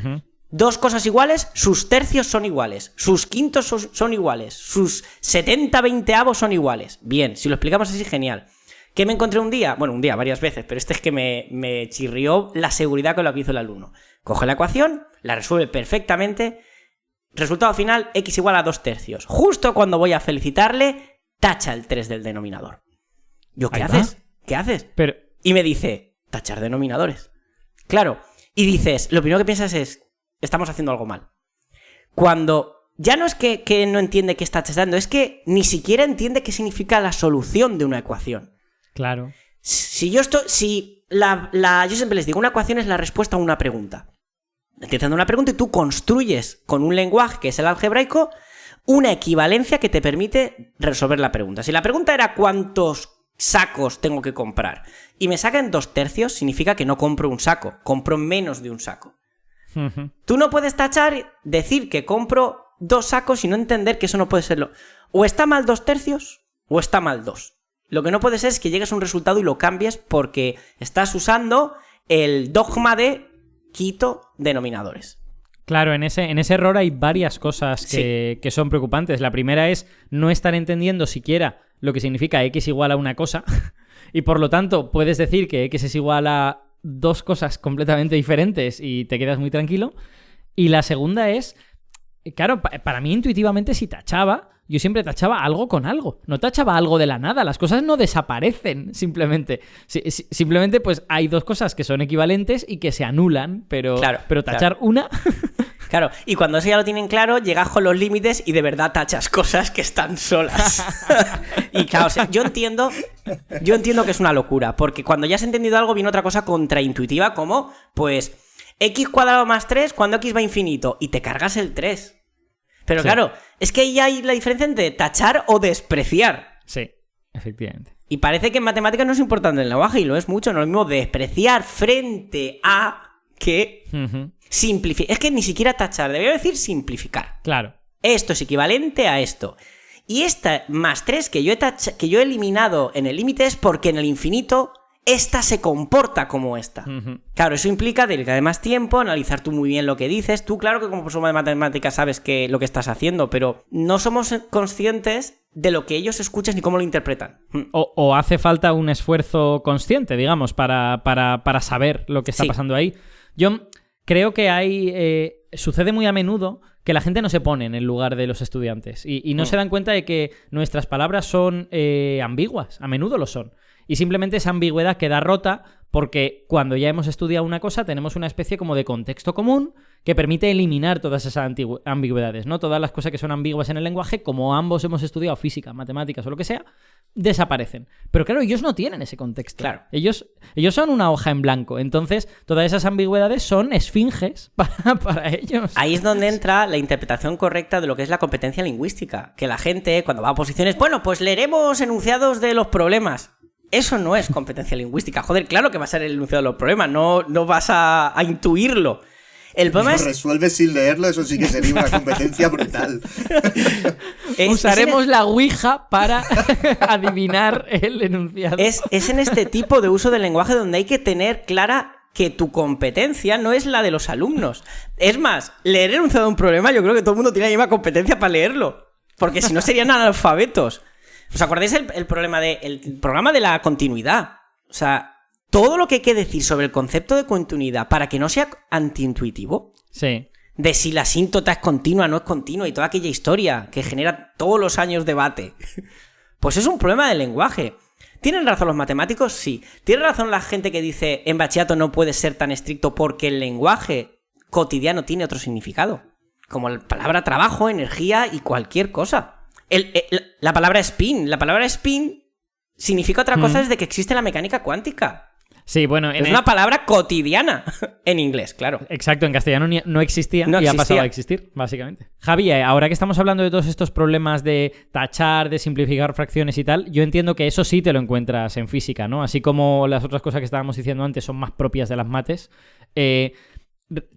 dos cosas iguales, sus tercios son iguales, sus quintos son iguales, sus 70/20avos son iguales. Bien, si lo explicamos así, genial. ¿Qué me encontré un día? Bueno, un día, varias veces, pero este es que me chirrió la seguridad con lo que hizo el alumno. Coge la ecuación, la resuelve perfectamente, resultado final, x igual a 2 tercios. Justo cuando voy a felicitarle, tacha el 3 del denominador. Yo, ¿qué haces? ¿Qué haces? Pero... Y me dice, tachar denominadores. Claro. Y dices, lo primero que piensas es, estamos haciendo algo mal. Cuando ya no es que no entiende qué está tachando, es que ni siquiera entiende qué significa la solución de una ecuación. Claro. Yo siempre les digo, una ecuación es la respuesta a una pregunta. Te haciendo una pregunta y tú construyes con un lenguaje que es el algebraico una equivalencia que te permite resolver la pregunta. Si la pregunta era ¿cuántos sacos tengo que comprar? Y me sacan 2 tercios, significa que no compro un saco, compro menos de un saco. Tú no puedes decir que compro 2 sacos y no entender que eso no puede serlo. O está mal 2 tercios o está mal 2. Lo que no puede ser es que llegues a un resultado y lo cambies porque estás usando el dogma de quito denominadores. Claro, en ese error hay varias cosas que son preocupantes. La primera es no estar entendiendo siquiera lo que significa x igual a una cosa y por lo tanto puedes decir que x es igual a 2 cosas completamente diferentes y te quedas muy tranquilo. Y la segunda es, claro, para mí intuitivamente si tachaba, yo siempre tachaba algo con algo, no tachaba algo de la nada, las cosas no desaparecen simplemente. Simplemente pues hay 2 cosas que son equivalentes y que se anulan, pero tachar una... Claro, y cuando eso ya lo tienen claro, llegas con los límites y de verdad tachas cosas que están solas. Y claro, o sea, yo entiendo que es una locura, porque cuando ya has entendido algo viene otra cosa contraintuitiva como, pues, x cuadrado más 3 cuando x va a infinito, y te cargas el 3. Pero claro, es que ahí hay la diferencia entre tachar o despreciar. Sí, efectivamente. Y parece que en matemáticas no es importante el lenguaje, y lo es mucho, no es lo mismo despreciar frente a que... simplificar. Es que ni siquiera tachar, debería decir simplificar. Claro. Esto es equivalente a esto. Y esta más 3 que yo he eliminado en el límite es porque en el infinito esta se comporta como esta. Claro, eso implica dedicar más tiempo, analizar tú muy bien lo que dices. Tú, claro que como persona de matemáticas sabes lo que estás haciendo, pero no somos conscientes de lo que ellos escuchan ni cómo lo interpretan. O hace falta un esfuerzo consciente, digamos, para saber lo que está pasando ahí. Yo creo que sucede muy a menudo que la gente no se pone en el lugar de los estudiantes y no se dan cuenta de que nuestras palabras son ambiguas, a menudo lo son. Y simplemente esa ambigüedad queda rota porque cuando ya hemos estudiado una cosa tenemos una especie como de contexto común que permite eliminar todas esas ambigüedades, ¿no? Todas las cosas que son ambiguas en el lenguaje, como ambos hemos estudiado física, matemáticas o lo que sea, desaparecen. Pero claro, ellos no tienen ese contexto. Claro. Ellos son una hoja en blanco. Entonces, todas esas ambigüedades son esfinges para ellos. Ahí es donde entra la interpretación correcta de lo que es la competencia lingüística. Que la gente, cuando va a posiciones, bueno, pues leeremos enunciados de los problemas. Eso no es competencia lingüística. Joder, claro que va a ser el enunciado de los problemas, no vas a intuirlo. El problema es... resuelves sin leerlo, eso sí que sería una competencia brutal. Usaremos la Ouija para adivinar el enunciado. Es en este tipo de uso del lenguaje donde hay que tener clara que tu competencia no es la de los alumnos. Es más, leer el enunciado de un problema, yo creo que todo el mundo tiene la misma competencia para leerlo. Porque si no serían analfabetos. ¿Os acordáis el programa de la continuidad? O sea, todo lo que hay que decir sobre el concepto de continuidad para que no sea antiintuitivo. Sí. De si la asíntota es continua o no es continua y toda aquella historia que genera todos los años debate. Pues es un problema del lenguaje. ¿Tienen razón los matemáticos? Sí. ¿Tiene razón la gente que dice en bachillerato no puede ser tan estricto porque el lenguaje cotidiano tiene otro significado? Como la palabra trabajo, energía y cualquier cosa. La palabra spin significa otra cosa desde que existe la mecánica cuántica. Sí, bueno... Es una palabra cotidiana en inglés, claro. Exacto, en castellano no existía y ha pasado a existir, básicamente. Javi, ahora que estamos hablando de todos estos problemas de tachar, de simplificar fracciones y tal, yo entiendo que eso sí te lo encuentras en física, ¿no? Así como las otras cosas que estábamos diciendo antes son más propias de las mates.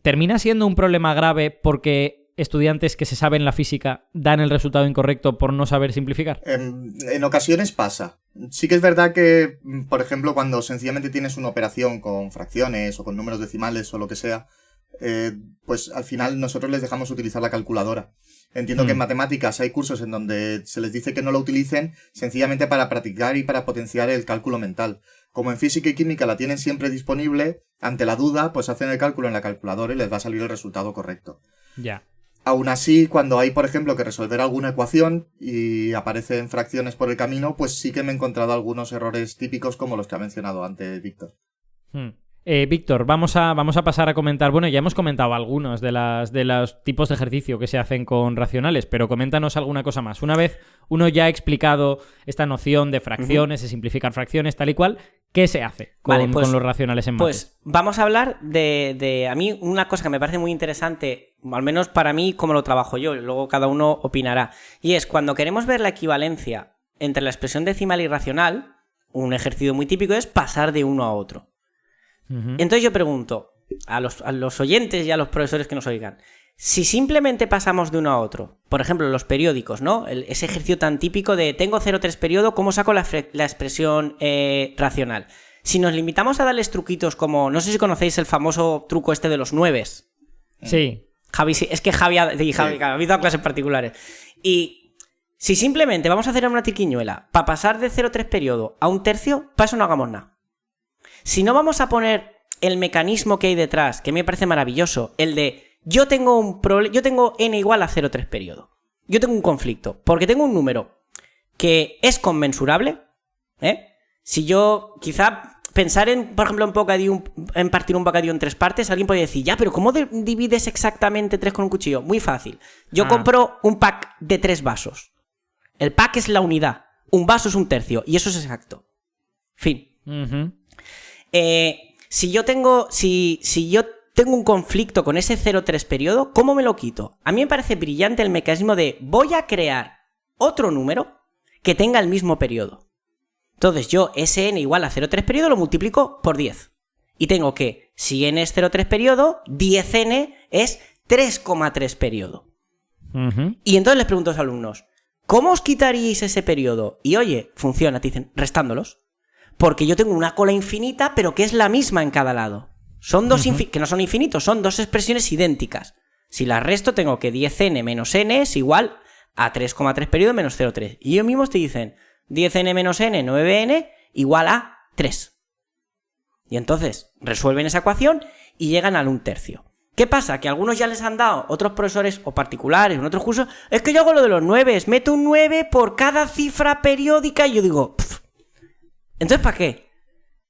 ¿Termina siendo un problema grave porque estudiantes que se saben la física dan el resultado incorrecto por no saber simplificar? En ocasiones pasa. Sí que es verdad que, por ejemplo, cuando sencillamente tienes una operación con fracciones o con números decimales o lo que sea, pues al final nosotros les dejamos utilizar la calculadora. Entiendo que en matemáticas hay cursos en donde se les dice que no la utilicen sencillamente para practicar y para potenciar el cálculo mental. Como en física y química la tienen siempre disponible, ante la duda, pues hacen el cálculo en la calculadora y les va a salir el resultado correcto. Ya. Aún así, cuando hay, por ejemplo, que resolver alguna ecuación y aparecen fracciones por el camino, pues sí que me he encontrado algunos errores típicos como los que ha mencionado antes Víctor. Víctor, vamos a pasar a comentar... Bueno, ya hemos comentado algunos de los tipos de ejercicio que se hacen con racionales, pero coméntanos alguna cosa más. Una vez uno ya ha explicado esta noción de fracciones, de simplificar fracciones, tal y cual, ¿qué se hace con los racionales en mates? Pues vamos a hablar de... A mí una cosa que me parece muy interesante, al menos para mí, como lo trabajo yo, luego cada uno opinará, y es cuando queremos ver la equivalencia entre la expresión decimal y racional, un ejercicio muy típico es pasar de uno a otro. Entonces yo pregunto a los oyentes y a los profesores que nos oigan, si simplemente pasamos de uno a otro, por ejemplo los periódicos, ¿no? Ese ejercicio tan típico de tengo 0,3 periodo, ¿cómo saco la expresión racional? Si nos limitamos a darles truquitos como, no sé si conocéis el famoso truco este de los 9. Sí. Javi, sí, es que Javi ha dado clases particulares. Y si simplemente vamos a hacer una triquiñuela para pasar de 0,3 periodo a un tercio, para eso no hagamos nada. Si no vamos a poner el mecanismo que hay detrás, que me parece maravilloso, el de yo tengo n igual a 0,3 periodo. Yo tengo un conflicto, porque tengo un número que es conmensurable, Si yo quizá pensar en, por ejemplo, en partir un bocadillo en 3 partes, alguien puede decir, ya, pero ¿cómo divides exactamente 3 con un cuchillo? Muy fácil. Yo compro un pack de 3 vasos. El pack es la unidad. Un vaso es un tercio, y eso es exacto. Fin. Si yo tengo un conflicto con ese 0,3 periodo, ¿cómo me lo quito? A mí me parece brillante el mecanismo de voy a crear otro número que tenga el mismo periodo. Entonces yo ese n igual a 0,3 periodo lo multiplico por 10. Y tengo que, si n es 0,3 periodo, 10n es 3,3 periodo. Y entonces les pregunto a los alumnos, ¿cómo os quitaríais ese periodo? Y oye, funciona, te dicen, restándolos. Porque yo tengo una cola infinita, pero que es la misma en cada lado. Son dos que no son infinitos, son dos expresiones idénticas. Si las resto, tengo que 10n menos n es igual a 3,3 periodo menos 0,3. Y ellos mismos te dicen 10n menos n, 9n, igual a 3. Y entonces resuelven esa ecuación y llegan al 1/3. ¿Qué pasa? Que algunos ya les han dado, otros profesores o particulares en otros cursos, es que yo hago lo de los 9, meto un 9 por cada cifra periódica y yo digo... Entonces, ¿para qué?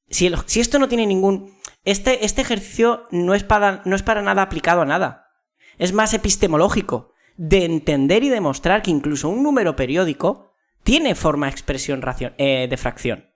Si esto no tiene ningún... Este ejercicio no es para nada aplicado a nada. Es más epistemológico, de entender y demostrar que incluso un número periódico tiene forma de expresión de fracción.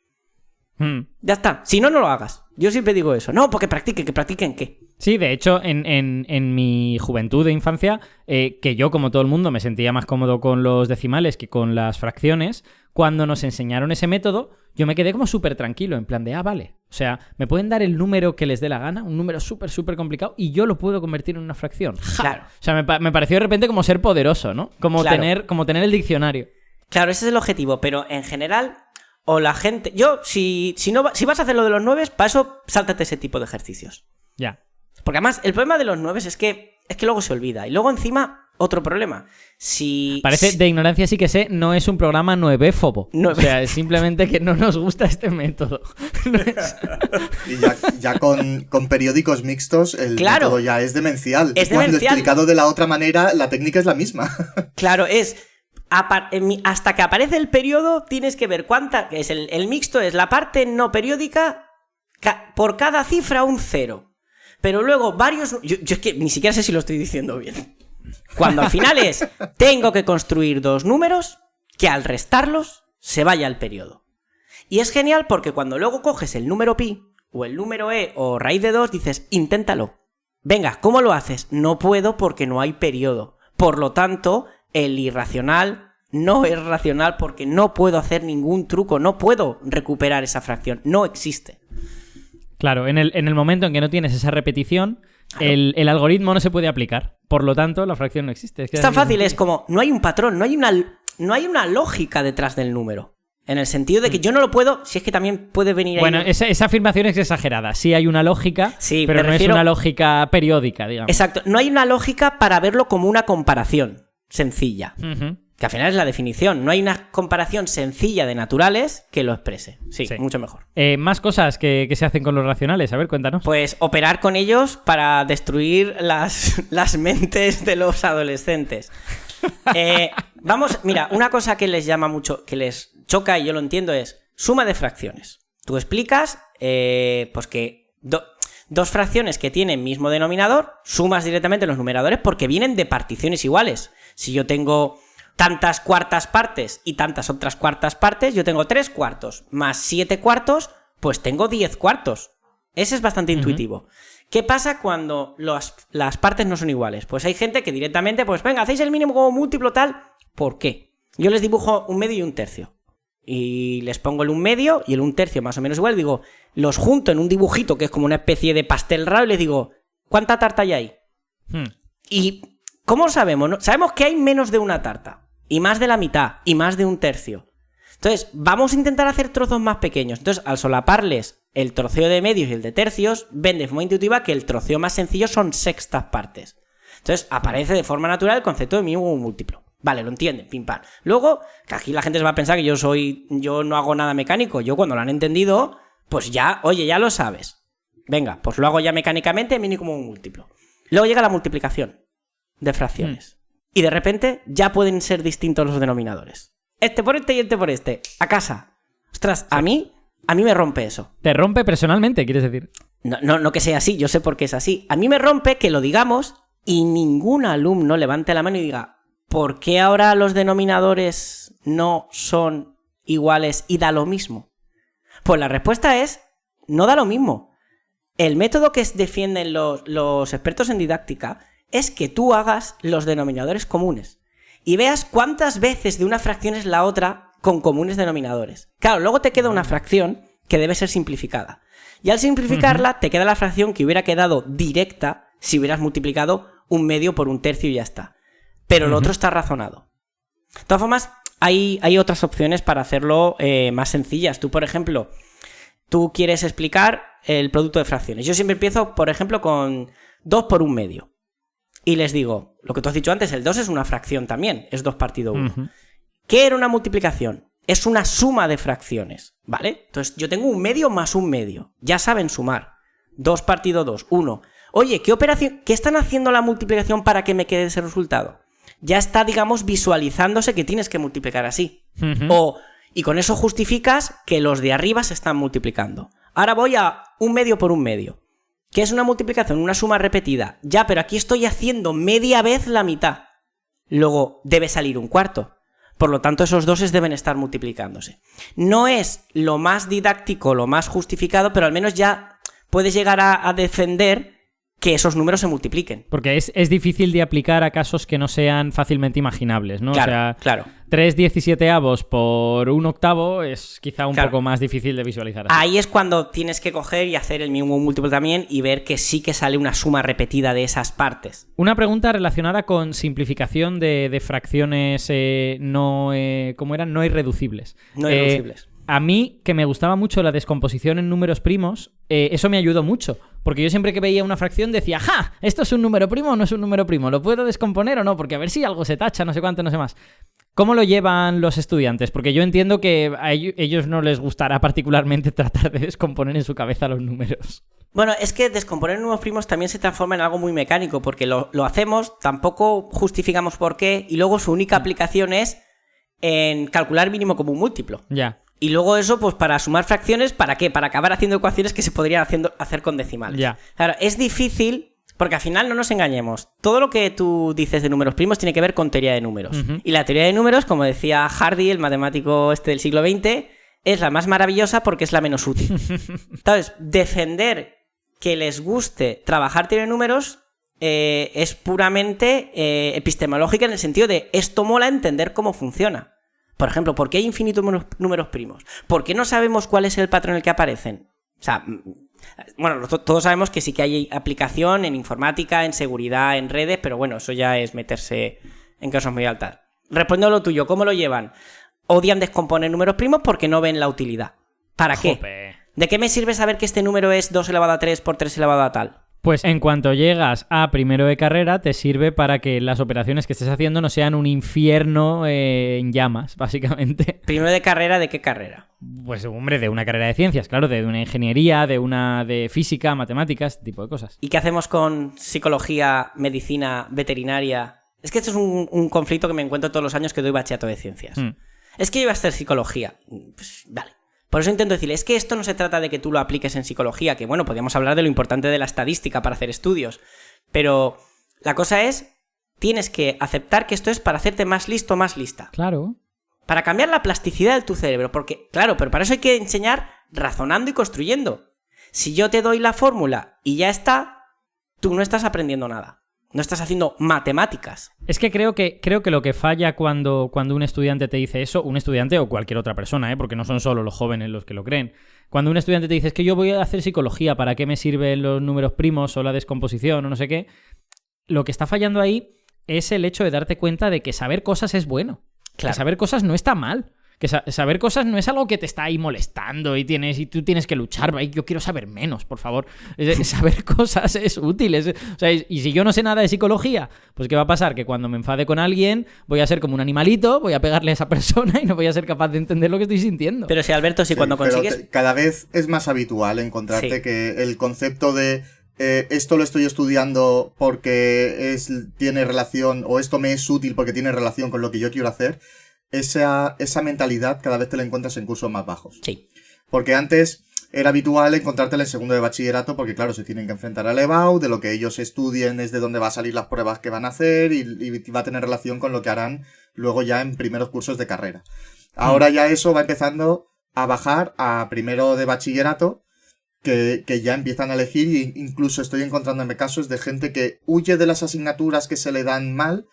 Ya está. Si no, no lo hagas. Yo siempre digo eso. No, porque practiquen ¿qué? Sí, de hecho, en mi juventud de infancia, que yo, como todo el mundo, me sentía más cómodo con los decimales que con las fracciones, cuando nos enseñaron ese método, yo me quedé como súper tranquilo, en plan de, vale. O sea, me pueden dar el número que les dé la gana, un número súper, súper complicado, y yo lo puedo convertir en una fracción. Claro. O sea, me pareció de repente como ser poderoso, ¿no? Como, Claro. tener el diccionario. Claro, ese es el objetivo, pero en general, o la gente... Yo, si vas a hacer lo de los 9, para eso sáltate ese tipo de ejercicios. Ya. Porque además, el problema de los 9 es que luego se olvida. Y luego encima, otro problema. Parece, de ignorancia sí que sé, no es un programa nuevéfobo. No. O sea, es simplemente que no nos gusta este método. No es- Y ya con periódicos mixtos, el Claro. método ya es demencial. Es Cuando demencial. explicado de la otra manera, la técnica es la misma. Claro, hasta que aparece el periodo, tienes que ver cuánta... Es el mixto es la parte no periódica, por cada cifra un 0. Pero luego varios... Yo es que ni siquiera sé si lo estoy diciendo bien. Cuando al final tengo que construir 2 números que al restarlos se vaya al periodo. Y es genial porque cuando luego coges el número pi o el número e o raíz de 2 dices, inténtalo. Venga, ¿cómo lo haces? No puedo porque no hay periodo. Por lo tanto, el irracional no es racional porque no puedo hacer ningún truco, no puedo recuperar esa fracción, no existe. Claro, en el momento en que no tienes esa repetición, Claro. el algoritmo no se puede aplicar. Por lo tanto, la fracción no existe. Es tan fácil, es como, no hay un patrón, no hay una lógica detrás del número. En el sentido de que yo no lo puedo, si es que también puede venir ahí... Bueno, esa afirmación es exagerada. Sí hay una lógica, Sí, pero me no refiero- es una lógica periódica, digamos. Exacto, no hay una lógica para verlo como una comparación sencilla. Ujú. Que al final es la definición. No hay una comparación sencilla de naturales que lo exprese. Sí, Sí. mucho mejor. Más cosas que se hacen con los racionales. A ver, cuéntanos. Pues operar con ellos para destruir las mentes de los adolescentes. Vamos, mira, una cosa que les llama mucho, que les choca y yo lo entiendo es suma de fracciones. Tú explicas pues que dos fracciones que tienen mismo denominador, sumas directamente los numeradores porque vienen de particiones iguales. Si yo tengo tantas cuartas partes y tantas otras cuartas partes, yo tengo 3 cuartos más 7 cuartos, pues tengo 10 cuartos. Ese es bastante intuitivo. ¿Qué pasa cuando las partes no son iguales? Pues hay gente que directamente, pues venga, hacéis el mínimo como múltiplo tal. ¿Por qué? Yo les dibujo un medio y un tercio. Y les pongo el un medio y el un tercio más o menos igual. Digo, los junto en un dibujito que es como una especie de pastel raro y les digo, ¿cuánta tarta hay ahí? ¿Y cómo lo sabemos? ¿No? Sabemos que hay menos de una tarta. Y más de la mitad. Y más de un tercio. Entonces, vamos a intentar hacer trozos más pequeños. Entonces, al solaparles el troceo de medios y el de tercios, ven de forma intuitiva que el troceo más sencillo son sextas partes. Entonces, aparece de forma natural el concepto de mínimo múltiplo. Vale, lo entienden, pim pam. Luego, que aquí la gente se va a pensar que yo no hago nada mecánico. Yo cuando lo han entendido, pues ya, oye, ya lo sabes. Venga, pues lo hago ya mecánicamente, mínimo múltiplo. Luego llega la multiplicación de fracciones. Y de repente ya pueden ser distintos los denominadores. Este por este y este por este. A casa. Ostras, a mí me rompe eso. Te rompe personalmente, quieres decir. No que sea así, yo sé por qué es así. A mí me rompe que lo digamos y ningún alumno levante la mano y diga, ¿por qué ahora los denominadores no son iguales y da lo mismo? Pues la respuesta es, no da lo mismo. El método que defienden los expertos en didáctica es que tú hagas los denominadores comunes y veas cuántas veces de una fracción es la otra con comunes denominadores. Claro, luego te queda una fracción que debe ser simplificada. Y al simplificarla, te queda la fracción que hubiera quedado directa si hubieras multiplicado un medio por un tercio y ya está. Pero lo otro está razonado. De todas formas, hay otras opciones para hacerlo más sencillas. Tú, por ejemplo, tú quieres explicar el producto de fracciones. Yo siempre empiezo, por ejemplo, con 2 por 1 medio. Y les digo, lo que tú has dicho antes, el 2 es una fracción también, es 2 partido 1. Ujú. ¿Qué era una multiplicación? Es una suma de fracciones, ¿vale? Entonces yo tengo un medio más un medio. Ya saben sumar. 2 partido 2, 1. Oye, ¿qué están haciendo la multiplicación para que me quede ese resultado? Ya está, digamos, visualizándose que tienes que multiplicar así. Ujú. Y con eso justificas que los de arriba se están multiplicando. Ahora voy a un medio por un medio. ¿Qué es una multiplicación? Una suma repetida. Ya, pero aquí estoy haciendo media vez la mitad. Luego debe salir un cuarto. Por lo tanto, esos doses deben estar multiplicándose. No es lo más didáctico, lo más justificado, pero al menos ya puedes llegar a defender que esos números se multipliquen. Porque es difícil de aplicar a casos que no sean fácilmente imaginables, ¿no? Claro, o sea, claro. 3/17 por 1/8 es quizá un poco más difícil de visualizar. Así. Ahí es cuando tienes que coger y hacer el mínimo múltiplo también y ver que sí que sale una suma repetida de esas partes. Una pregunta relacionada con simplificación de fracciones ¿cómo eran? No irreducibles. No irreducibles. A mí, que me gustaba mucho la descomposición en números primos, eso me ayudó mucho. Porque yo siempre que veía una fracción decía, ¡ja! ¿Esto es un número primo o no es un número primo? ¿Lo puedo descomponer o no? Porque a ver si algo se tacha, no sé cuánto, no sé más. ¿Cómo lo llevan los estudiantes? Porque yo entiendo que a ellos no les gustará particularmente tratar de descomponer en su cabeza los números. Bueno, es que descomponer números primos también se transforma en algo muy mecánico, porque lo hacemos, tampoco justificamos por qué, y luego su única aplicación es en calcular mínimo común múltiplo. Ya. Y luego eso, pues para sumar fracciones, ¿para qué? Para acabar haciendo ecuaciones que se podrían hacer con decimales. Ya. Claro, es difícil, porque al final no nos engañemos. Todo lo que tú dices de números primos tiene que ver con teoría de números. Uh-huh. Y la teoría de números, como decía Hardy, el matemático del siglo XX, es la más maravillosa porque es la menos útil. Entonces, defender que les guste trabajar teoría de números es puramente epistemológica en el sentido de esto mola entender cómo funciona. Por ejemplo, ¿por qué hay infinitos números primos? ¿Por qué no sabemos cuál es el patrón en el que aparecen? O sea, bueno, todos sabemos que sí que hay aplicación en informática, en seguridad, en redes, pero bueno, eso ya es meterse en cosas muy altas. Respondiendo a lo tuyo, ¿cómo lo llevan? Odian descomponer números primos porque no ven la utilidad. ¿Para qué? Jope. ¿De qué me sirve saber que este número es 2 elevado a 3 por 3 elevado a tal? Pues en cuanto llegas a primero de carrera, te sirve para que las operaciones que estés haciendo no sean un infierno en llamas, básicamente. ¿Primero de carrera de qué carrera? Pues, hombre, de una carrera de ciencias, claro, de una ingeniería, de física, matemáticas, este tipo de cosas. ¿Y qué hacemos con psicología, medicina, veterinaria? Es que esto es un conflicto que me encuentro todos los años que doy bachillerato de ciencias. Es que yo iba a hacer psicología. Pues vale. Por eso intento decirle, es que esto no se trata de que tú lo apliques en psicología, que bueno, podríamos hablar de lo importante de la estadística para hacer estudios, pero la cosa es, tienes que aceptar que esto es para hacerte más listo, más lista. Claro. Para cambiar la plasticidad de tu cerebro, porque, claro, pero para eso hay que enseñar razonando y construyendo. Si yo te doy la fórmula y ya está, tú no estás aprendiendo nada. No estás haciendo matemáticas. Es que creo que lo que falla cuando un estudiante te dice eso, un estudiante o cualquier otra persona, porque no son solo los jóvenes los que lo creen. Cuando un estudiante te dice, es que yo voy a hacer psicología, ¿para qué me sirven los números primos o la descomposición o no sé qué? Lo que está fallando ahí es el hecho de darte cuenta de que saber cosas es bueno. Claro. Que saber cosas no está mal. Que saber cosas no es algo que te está ahí molestando y tú tienes que luchar. Yo quiero saber menos, por favor. Saber cosas es útil. O sea, y si yo no sé nada de psicología, pues ¿qué va a pasar? Que cuando me enfade con alguien voy a ser como un animalito, voy a pegarle a esa persona y no voy a ser capaz de entender lo que estoy sintiendo. Pero si, Alberto, si cuando consigues... Cada vez es más habitual encontrarte que el concepto de esto lo estoy estudiando porque tiene relación, o esto me es útil porque tiene relación con lo que yo quiero hacer, esa mentalidad cada vez te la encuentras en cursos más bajos. Sí. Porque antes era habitual encontrártela en segundo de bachillerato porque, claro, se tienen que enfrentar al EBAU, de lo que ellos estudien es de dónde va a salir las pruebas que van a hacer y va a tener relación con lo que harán luego ya en primeros cursos de carrera. Ahora ya eso va empezando a bajar a primero de bachillerato, que ya empiezan a elegir, e incluso estoy encontrándome casos de gente que huye de las asignaturas que se le dan mal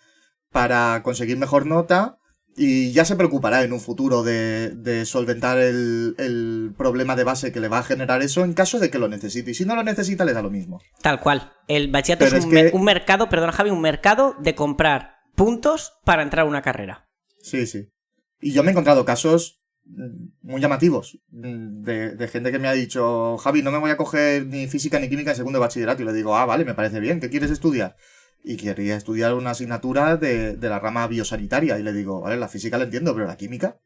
para conseguir mejor nota. Y ya se preocupará en un futuro de solventar el problema de base que le va a generar eso en caso de que lo necesite. Y si no lo necesita, le da lo mismo. Tal cual. El bachillerato es un mercado, perdona Javi, un mercado de comprar puntos para entrar a una carrera. Sí, sí. Y yo me he encontrado casos muy llamativos de gente que me ha dicho, Javi, no me voy a coger ni física ni química en segundo de bachillerato. Y le digo, vale, me parece bien, ¿qué quieres estudiar? Y quería estudiar una asignatura de la rama biosanitaria. Y le digo, vale, la física la entiendo, pero la química,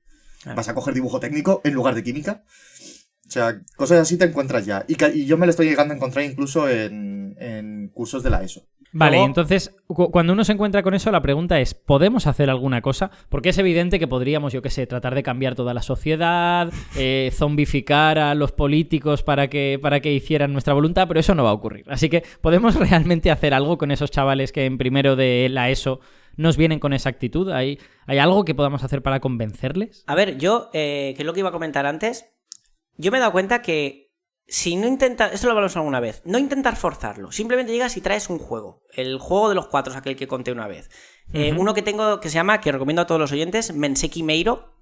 ¿vas a coger dibujo técnico en lugar de química? O sea, cosas así te encuentras ya. Y yo me lo estoy llegando a encontrar incluso en cursos de la ESO. Vale, Luego, entonces, cuando uno se encuentra con eso, la pregunta es, ¿podemos hacer alguna cosa? Porque es evidente que podríamos, yo qué sé, tratar de cambiar toda la sociedad, zombificar a los políticos para que hicieran nuestra voluntad, pero eso no va a ocurrir. Así que, ¿podemos realmente hacer algo con esos chavales que en primero de la ESO nos vienen con esa actitud? ¿Hay algo que podamos hacer para convencerles? A ver, yo, que es lo que iba a comentar antes, yo me he dado cuenta que si no intentas, esto lo hablamos alguna vez, no intentar forzarlo, simplemente llegas y traes un juego, el juego de los 4, aquel que conté una vez. Uno que tengo que se llama, que recomiendo a todos los oyentes, Menseki Meiro,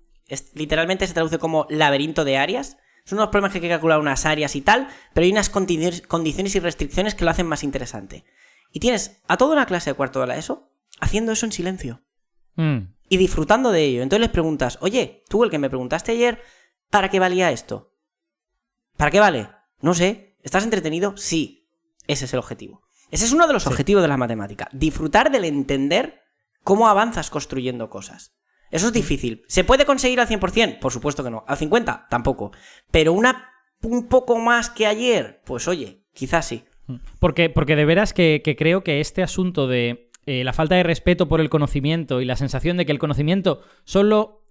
literalmente se traduce como laberinto de áreas. Son unos problemas que hay que calcular unas áreas y tal, pero hay unas condiciones y restricciones que lo hacen más interesante. Y tienes a toda una clase de cuarto de la ESO haciendo eso en silencio. Y disfrutando de ello. Entonces les preguntas, oye, tú el que me preguntaste ayer, ¿para qué valía esto? ¿Para qué vale? No sé. ¿Estás entretenido? Sí. Ese es el objetivo. Ese es uno de los objetivos de la matemática. Disfrutar del entender cómo avanzas construyendo cosas. Eso es difícil. ¿Se puede conseguir al 100%? Por supuesto que no. ¿Al 50%? Tampoco. Pero un poco más que ayer, pues oye, quizás sí. Porque de veras que creo que este asunto de la falta de respeto por el conocimiento y la sensación de que el conocimiento solo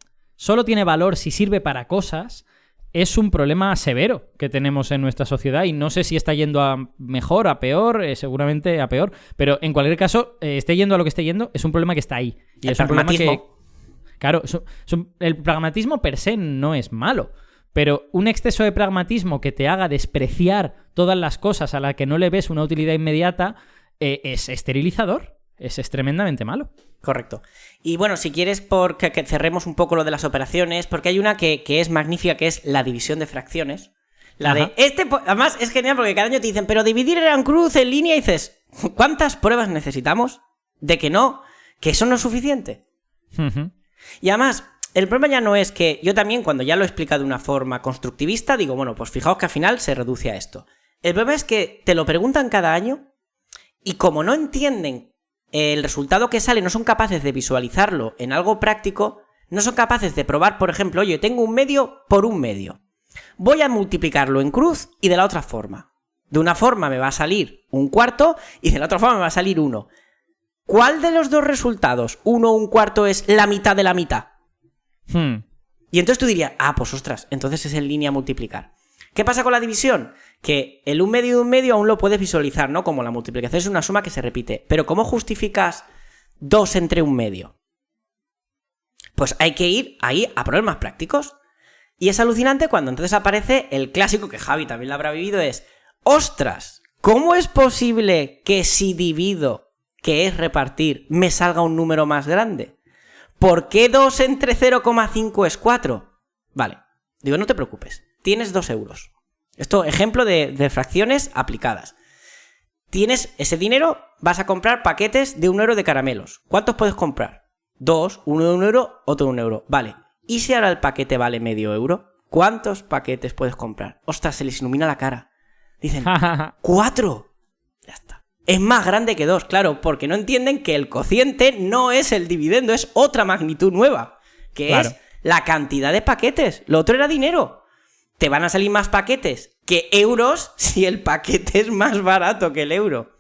tiene valor si sirve para cosas es un problema severo que tenemos en nuestra sociedad y no sé si está yendo a mejor, a peor, seguramente a peor, pero en cualquier caso, esté yendo a lo que esté yendo, es un problema que está ahí. Y es un problema que... Claro, el pragmatismo per se no es malo, pero un exceso de pragmatismo que te haga despreciar todas las cosas a las que no le ves una utilidad inmediata es esterilizador, es tremendamente malo. Correcto. Y bueno, si quieres que cerremos un poco lo de las operaciones, porque hay una que es magnífica, que es la división de fracciones. Además es genial porque cada año te dicen, pero dividir en cruz, en línea, y dices, ¿cuántas pruebas necesitamos de que eso no es suficiente? Y además, el problema ya no es que yo también, cuando ya lo he explicado de una forma constructivista, digo, bueno, pues fijaos que al final se reduce a esto. El problema es que te lo preguntan cada año y como no entienden el resultado que sale, no son capaces de visualizarlo en algo práctico, no son capaces de probar, por ejemplo, oye, tengo un medio por un medio. Voy a multiplicarlo en cruz y de la otra forma. De una forma me va a salir un cuarto y de la otra forma me va a salir 1. ¿Cuál de los dos resultados, 1 o un cuarto, es la mitad de la mitad? Y entonces tú dirías, pues ostras, entonces es en línea multiplicar. ¿Qué pasa con la división? Que el un medio y un medio aún lo puedes visualizar, ¿no? Como la multiplicación es una suma que se repite. Pero ¿cómo justificas 2 entre un medio? Pues hay que ir ahí a problemas prácticos. Y es alucinante cuando entonces aparece el clásico, que Javi también lo habrá vivido, es, ¡ostras! ¿Cómo es posible que si divido, que es repartir, me salga un número más grande? ¿Por qué 2 entre 0,5 es 4? Vale, digo, no te preocupes, tienes 2 euros. Esto, ejemplo de fracciones aplicadas. Tienes ese dinero, vas a comprar paquetes de 1 euro de caramelos. ¿Cuántos puedes comprar? 2, uno de 1 euro, otro de 1 euro. Vale, ¿y si ahora el paquete vale medio euro? ¿Cuántos paquetes puedes comprar? Ostras, se les ilumina la cara. Dicen, 4. Ya está. Es más grande que 2, claro, porque no entienden que el cociente no es el dividendo, es otra magnitud nueva, que claro, es la cantidad de paquetes. Lo otro era dinero. Te van a salir más paquetes que euros si el paquete es más barato que el euro.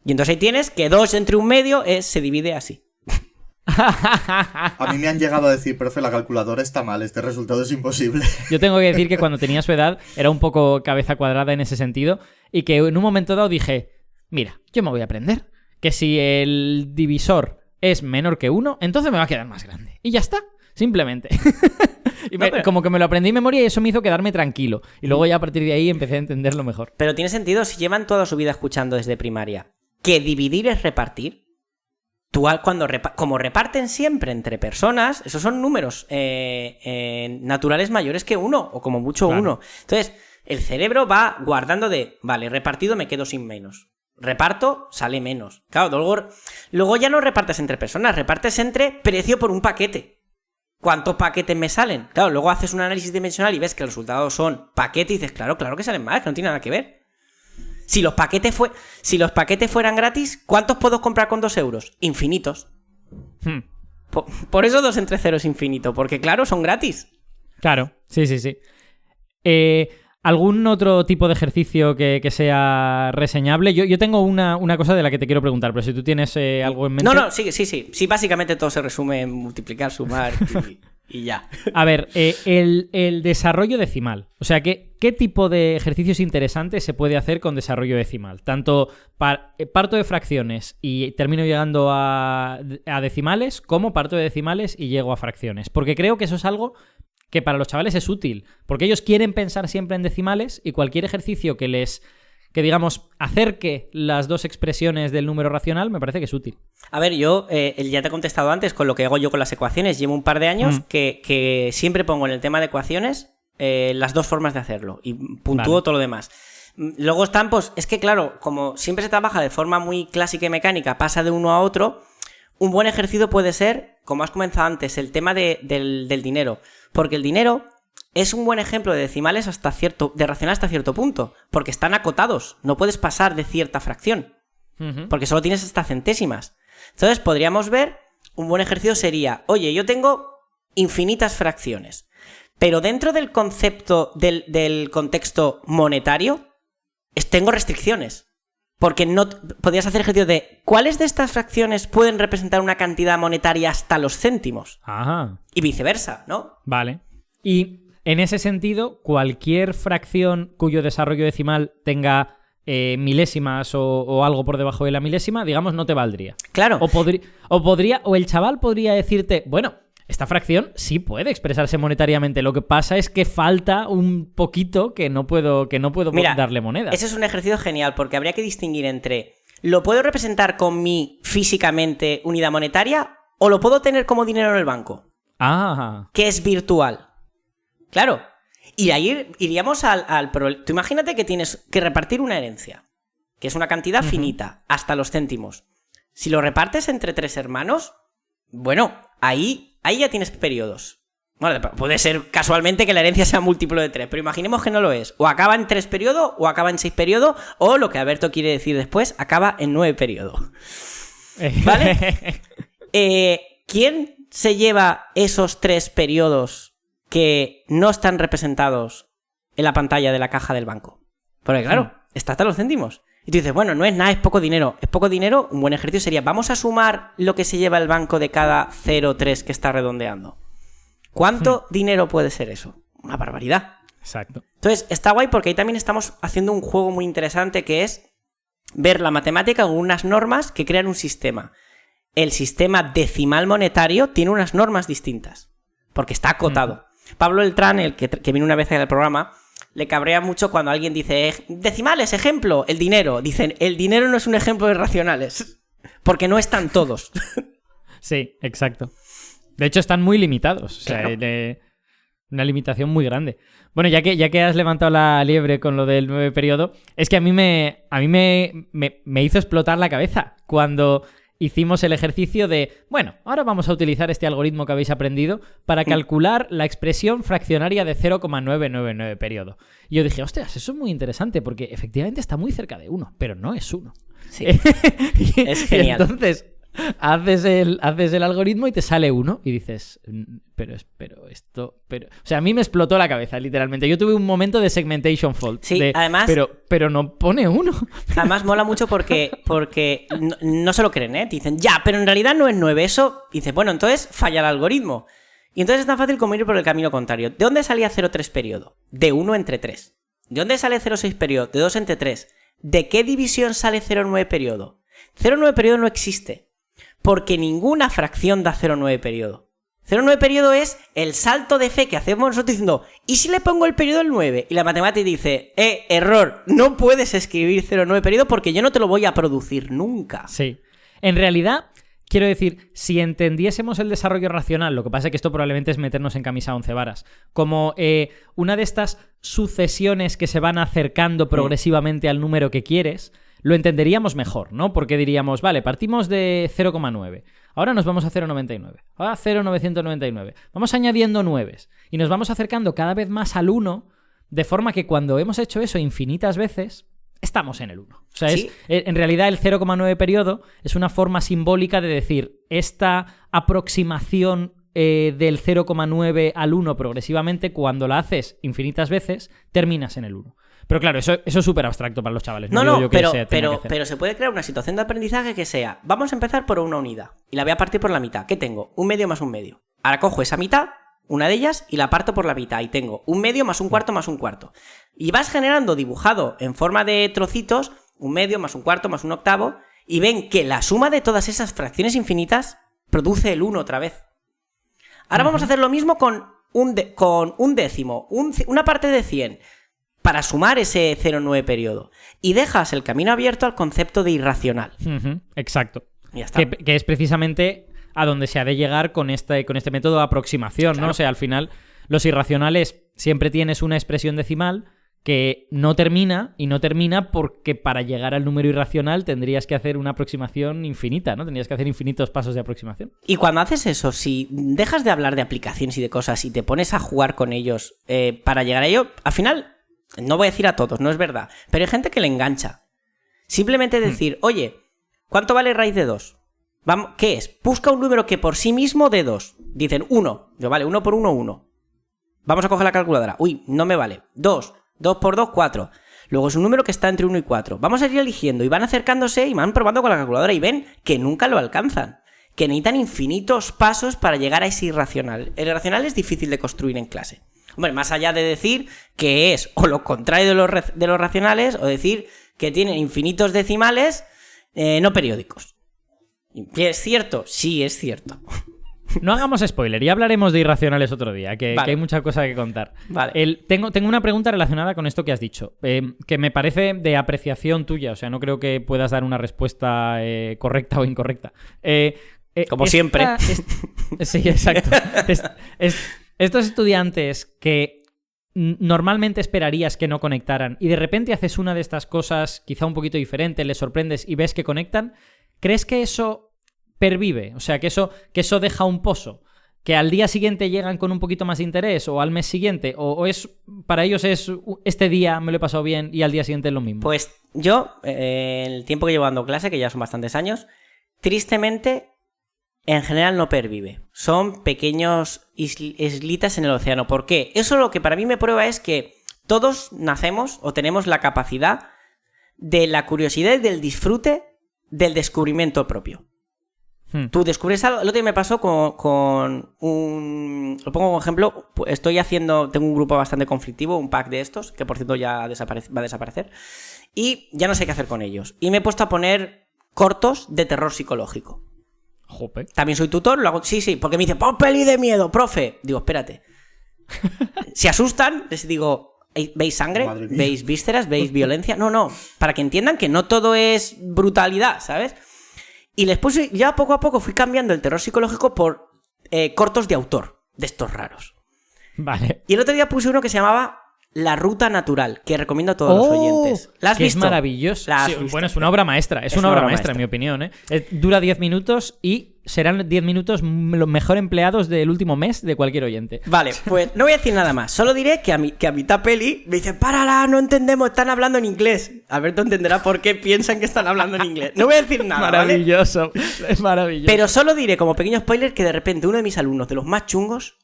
Y entonces ahí tienes que 2 entre un medio se divide así. A mí me han llegado a decir, profe, la calculadora está mal, este resultado es imposible. Yo tengo que decir que cuando tenía su edad era un poco cabeza cuadrada en ese sentido y que en un momento dado dije, mira, yo me voy a aprender que si el divisor es menor que 1, entonces me va a quedar más grande. Y ya está, simplemente. Y como que me lo aprendí en memoria y eso me hizo quedarme tranquilo. Y luego ya a partir de ahí empecé a entenderlo mejor. Pero tiene sentido si llevan toda su vida escuchando desde primaria que dividir es repartir. Tú cuando como reparten siempre entre personas, esos son números naturales mayores que 1, o como mucho 1. Claro. Entonces, el cerebro va guardando vale, repartido me quedo sin menos. Reparto, sale menos. Claro, luego ya no repartes entre personas, repartes entre precio por un paquete. ¿Cuántos paquetes me salen? Claro, luego haces un análisis dimensional y ves que los resultados son paquetes y dices, claro que salen más, que no tiene nada que ver. Si los paquetes fueran gratis, ¿cuántos puedo comprar con 2 euros? Infinitos. Por eso 2 entre 0 es infinito, porque claro, son gratis. Claro, sí. ¿Algún otro tipo de ejercicio que sea reseñable? Yo tengo una cosa de la que te quiero preguntar, pero si tú tienes algo en mente... No, sí. Sí, básicamente todo se resume en multiplicar, sumar y ya. A ver, el desarrollo decimal. O sea, ¿qué tipo de ejercicios interesantes se puede hacer con desarrollo decimal? Tanto parto de fracciones y termino llegando a decimales, como parto de decimales y llego a fracciones. Porque creo que eso es algo que para los chavales es útil, porque ellos quieren pensar siempre en decimales y cualquier ejercicio que digamos, acerque las dos expresiones del número racional, me parece que es útil. A ver, yo ya te he contestado antes con lo que hago yo con las ecuaciones. Llevo un par de años que siempre pongo en el tema de ecuaciones las dos formas de hacerlo y puntúo todo lo demás. Luego están, pues, es que claro, como siempre se trabaja de forma muy clásica y mecánica, pasa de uno a otro, un buen ejercicio puede ser, como has comenzado antes, el tema del dinero. Porque el dinero es un buen ejemplo de decimales de racional hasta cierto punto, porque están acotados, no puedes pasar de cierta fracción, porque solo tienes hasta centésimas. Entonces podríamos ver, un buen ejercicio sería, oye, yo tengo infinitas fracciones, pero dentro del concepto del contexto monetario, tengo restricciones. Porque no podrías hacer ejercicio de ¿cuáles de estas fracciones pueden representar una cantidad monetaria hasta los céntimos? Ajá. Y viceversa, ¿no? Vale. Y en ese sentido, cualquier fracción cuyo desarrollo decimal tenga milésimas o algo por debajo de la milésima, digamos, no te valdría. Claro. O el chaval podría decirte, bueno, esta fracción sí puede expresarse monetariamente. Lo que pasa es que falta un poquito que no puedo Mira, darle moneda. Ese es un ejercicio genial porque habría que distinguir entre ¿lo puedo representar con mi físicamente unidad monetaria o lo puedo tener como dinero en el banco? Ah. Que es virtual. Claro. Y ahí iríamos al problema. Tú imagínate que tienes que repartir una herencia, que es una cantidad finita, hasta los céntimos. Si lo repartes entre 3 hermanos, bueno, ahí ya tienes periodos. Bueno, puede ser casualmente que la herencia sea múltiplo de 3, pero imaginemos que no lo es. O acaba en 3 periodos, o acaba en 6 periodos, o lo que Alberto quiere decir después, acaba en 9 periodos. ¿Vale? ¿Quién se lleva esos 3 periodos que no están representados en la pantalla de la caja del banco? Porque claro, está hasta los céntimos. Y tú dices, bueno, no es nada, es poco dinero. Es poco dinero, un buen ejercicio sería, vamos a sumar lo que se lleva el banco de cada 0,3 que está redondeando. ¿Cuánto dinero puede ser eso? Una barbaridad. Exacto. Entonces, está guay porque ahí también estamos haciendo un juego muy interesante que es ver la matemática con unas normas que crean un sistema. El sistema decimal monetario tiene unas normas distintas, porque está acotado. Pablo Beltrán, el que vino una vez al programa, le cabrea mucho cuando alguien dice decimales, ejemplo, el dinero. Dicen, el dinero no es un ejemplo de racionales, porque no están todos. Sí, exacto. De hecho, están muy limitados. O sea, Claro. Una limitación muy grande. Bueno, ya que has levantado la liebre con lo del 9 periodo, es que a mí me hizo explotar la cabeza cuando hicimos el ejercicio de, bueno, ahora vamos a utilizar este algoritmo que habéis aprendido para calcular la expresión fraccionaria de 0,999 periodo. Y yo dije, ostras, eso es muy interesante porque efectivamente está muy cerca de 1, pero no es 1. Sí. Es genial. Y entonces haces el algoritmo y te sale 1 y dices, pero esto... O sea, a mí me explotó la cabeza, literalmente. Yo tuve un momento de segmentation fault. Sí, además... Pero no pone 1. Además mola mucho porque no se lo creen, ¿eh? Te dicen, ya, pero en realidad no es 9 eso. Y dices, bueno, entonces falla el algoritmo. Y entonces es tan fácil como ir por el camino contrario. ¿De dónde salía 0,3 periodo? De 1 entre 3. ¿De dónde sale 0,6 periodo? De 2 entre 3. ¿De qué división sale 0,9 periodo? 0,9 periodo no existe. Porque ninguna fracción da 0,9 periodo. 0,9 periodo es el salto de fe que hacemos nosotros diciendo, ¿y si le pongo el periodo al 9? Y la matemática dice, error, no puedes escribir 0,9 periodo porque yo no te lo voy a producir nunca. Sí. En realidad, quiero decir, si entendiésemos el desarrollo racional, lo que pasa es que esto probablemente es meternos en camisa a 11 varas, como una de estas sucesiones que se van acercando progresivamente al número que quieres, lo entenderíamos mejor, ¿no? Porque diríamos, vale, partimos de 0,9. Ahora nos vamos a 0,99. Ahora 0,999. Vamos añadiendo 9 y nos vamos acercando cada vez más al 1, de forma que cuando hemos hecho eso infinitas veces, estamos en el 1. O sea, ¿Sí? en realidad el 0,9 periodo es una forma simbólica de decir, esta aproximación del 0,9 al 1 progresivamente, cuando la haces infinitas veces, terminas en el 1. Pero claro, eso es súper abstracto para los chavales. No, pero se puede crear una situación de aprendizaje que sea, vamos a empezar por una unidad y la voy a partir por la mitad. ¿Qué tengo? 1 medio más 1 medio. Ahora cojo esa mitad, una de ellas, y la parto por la mitad y tengo 1 medio más 1 cuarto más 1 cuarto. Y vas generando dibujado en forma de trocitos 1 medio más 1 cuarto más 1 octavo y ven que la suma de todas esas fracciones infinitas produce el 1 otra vez. Ahora vamos a hacer lo mismo con con un décimo, una parte de 100, para sumar ese 0,9 periodo. Y dejas el camino abierto al concepto de irracional. Exacto. Y ya está. Que es precisamente a donde se ha de llegar con este método de aproximación, Claro. ¿no? O sea, al final, los irracionales siempre tienes una expresión decimal que no termina, y no termina porque para llegar al número irracional tendrías que hacer una aproximación infinita, ¿no? Tendrías que hacer infinitos pasos de aproximación. Y cuando haces eso, si dejas de hablar de aplicaciones y de cosas y te pones a jugar con ellos para llegar a ello, al final, no voy a decir a todos, no es verdad, pero hay gente que le engancha. Simplemente decir, oye, ¿cuánto vale raíz de 2? ¿Qué es? Busca un número que por sí mismo dé 2. Dicen 1. Yo, vale, 1 por 1, 1. Vamos a coger la calculadora. Uy, no me vale. 2. 2 por 2, 4. Luego es un número que está entre 1 y 4. Vamos a ir eligiendo y van acercándose y van probando con la calculadora y ven que nunca lo alcanzan. Que necesitan infinitos pasos para llegar a ese irracional. El irracional es difícil de construir en clase. Hombre, más allá de decir que es o lo contrario de los racionales o decir que tienen infinitos decimales no periódicos. ¿Y es cierto? Sí, es cierto. No hagamos spoiler, ya hablaremos de irracionales otro día, que Vale. hay mucha cosa que contar. Vale. Tengo una pregunta relacionada con esto que has dicho, que me parece de apreciación tuya, o sea, no creo que puedas dar una respuesta correcta o incorrecta. Como siempre. Sí, exacto. Estos estudiantes que normalmente esperarías que no conectaran y de repente haces una de estas cosas quizá un poquito diferente, les sorprendes y ves que conectan, ¿crees que eso pervive? O sea, que eso deja un pozo, que al día siguiente llegan con un poquito más de interés o al mes siguiente, o es para ellos es este día me lo he pasado bien y al día siguiente es lo mismo. Pues yo, el tiempo que llevo dando clase, que ya son bastantes años, tristemente, en general no pervive. Son pequeños islitas en el océano. ¿Por qué? Eso lo que para mí me prueba es que todos nacemos o tenemos la capacidad de la curiosidad y del disfrute del descubrimiento propio. Tú descubres algo. El otro día me pasó con un... Lo pongo como ejemplo. Tengo un grupo bastante conflictivo, un pack de estos, que por cierto ya va a desaparecer. Y ya no sé qué hacer con ellos. Y me he puesto a poner cortos de terror psicológico. Jope. También soy tutor, lo hago... Sí, porque me dice, ¡pon peli de miedo, profe! Digo, espérate. Se asustan, les digo, ¿veis sangre? ¿Veis vísceras? ¿Veis violencia? No, para que entiendan que no todo es brutalidad, ¿sabes? Y les puse, ya poco a poco fui cambiando el terror psicológico por cortos de autor, de estos raros. Vale. Y el otro día puse uno que se llamaba La Ruta Natural, que recomiendo a todos los oyentes. ¿La has visto? Es maravilloso. ¿La has Sí, visto? bueno, es una obra maestra. Es una obra maestra, en mi opinión. Dura 10 minutos y serán 10 minutos los mejor empleados del último mes de cualquier oyente. Vale, pues no voy a decir nada más. Solo diré que a mitad peli me dicen, párala, no entendemos, están hablando en inglés. Alberto entenderá por qué piensan que están hablando en inglés. No voy a decir nada, Maravilloso. ¿vale? Es maravilloso. Pero solo diré como pequeño spoiler que de repente uno de mis alumnos, de los más chungos,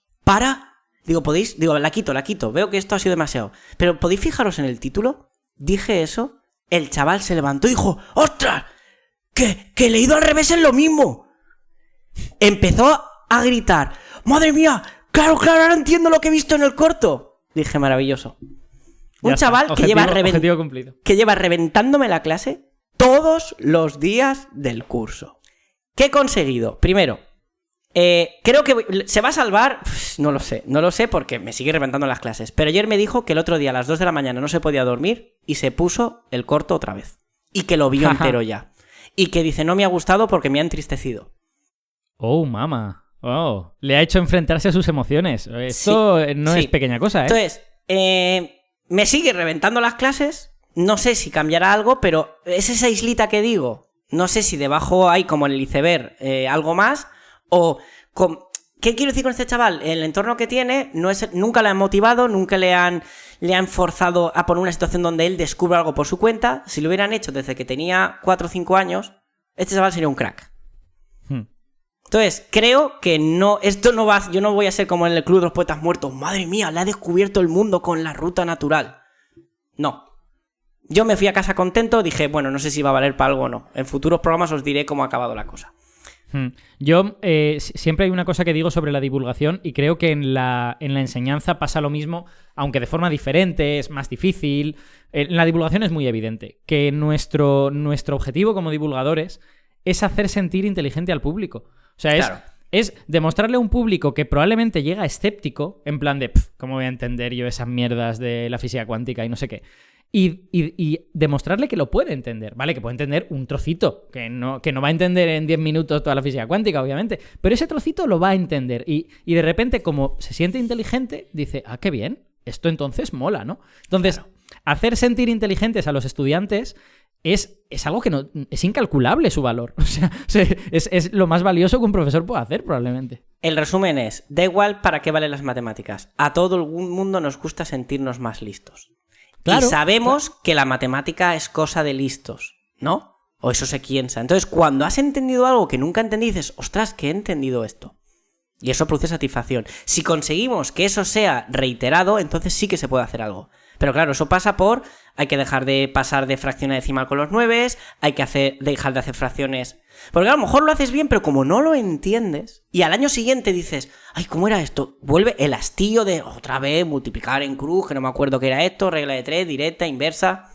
Digo, la quito. Veo que esto ha sido demasiado. Pero ¿podéis fijaros en el título? Dije eso, el chaval se levantó y dijo, ¡ostras! Que he leído al revés es lo mismo. Empezó a gritar, ¡madre mía! ¡Claro, ahora entiendo lo que he visto en el corto! Dije, maravilloso. Un chaval que lleva reventándome la clase todos los días del curso. ¿Qué he conseguido? Primero, creo que se va a salvar. No lo sé porque me sigue reventando las clases. Pero ayer me dijo que el otro día a las 2 de la mañana no se podía dormir y se puso el corto otra vez. Y que lo vio entero ya. Y que dice, no me ha gustado porque me ha entristecido. Oh, mamá. Oh, le ha hecho enfrentarse a sus emociones. Esto no es pequeña cosa, ¿eh? Entonces, me sigue reventando las clases. No sé si cambiará algo, pero es esa islita que digo. No sé si debajo hay, como en el iceberg, algo más. O, ¿qué quiero decir con este chaval? El entorno que tiene nunca le han motivado, nunca le han forzado a poner una situación donde él descubra algo por su cuenta. Si lo hubieran hecho desde que tenía 4 o 5 años, este chaval sería un crack. Entonces, creo que yo no voy a ser como en el Club de los Poetas Muertos. Madre mía, le ha descubierto el mundo con la ruta natural. No. Yo me fui a casa contento, dije, bueno, no sé si va a valer para algo o no. En futuros programas os diré cómo ha acabado la cosa. Yo siempre hay una cosa que digo sobre la divulgación y creo que en la enseñanza pasa lo mismo, aunque de forma diferente, es más difícil. En la divulgación es muy evidente que nuestro objetivo como divulgadores es hacer sentir inteligente al público. O sea, claro. es demostrarle a un público que probablemente llega escéptico, en plan de, ¿cómo voy a entender yo esas mierdas de la física cuántica y no sé qué? Y demostrarle que lo puede entender, ¿vale? Que puede entender un trocito, que no va a entender en 10 minutos toda la física cuántica, obviamente, pero ese trocito lo va a entender y de repente, como se siente inteligente, dice, ah, qué bien, esto entonces mola, ¿no? Entonces, claro, hacer sentir inteligentes a los estudiantes es algo que no es incalculable su valor. O sea, es lo más valioso que un profesor puede hacer, probablemente. El resumen es, da igual para qué valen las matemáticas. A todo el mundo nos gusta sentirnos más listos. Claro, y sabemos que la matemática es cosa de listos, ¿no? O eso se piensa. Entonces, cuando has entendido algo que nunca entendí, dices, ostras, que he entendido esto. Y eso produce satisfacción. Si conseguimos que eso sea reiterado, entonces sí que se puede hacer algo. Pero claro, eso pasa por... Hay que dejar de pasar de fracción a decimal con los 9, hay que dejar de hacer fracciones... Porque a lo mejor lo haces bien, pero como no lo entiendes, y al año siguiente dices, ay, ¿cómo era esto? Vuelve el hastío de otra vez multiplicar en cruz, que no me acuerdo qué era esto, regla de 3, directa, inversa...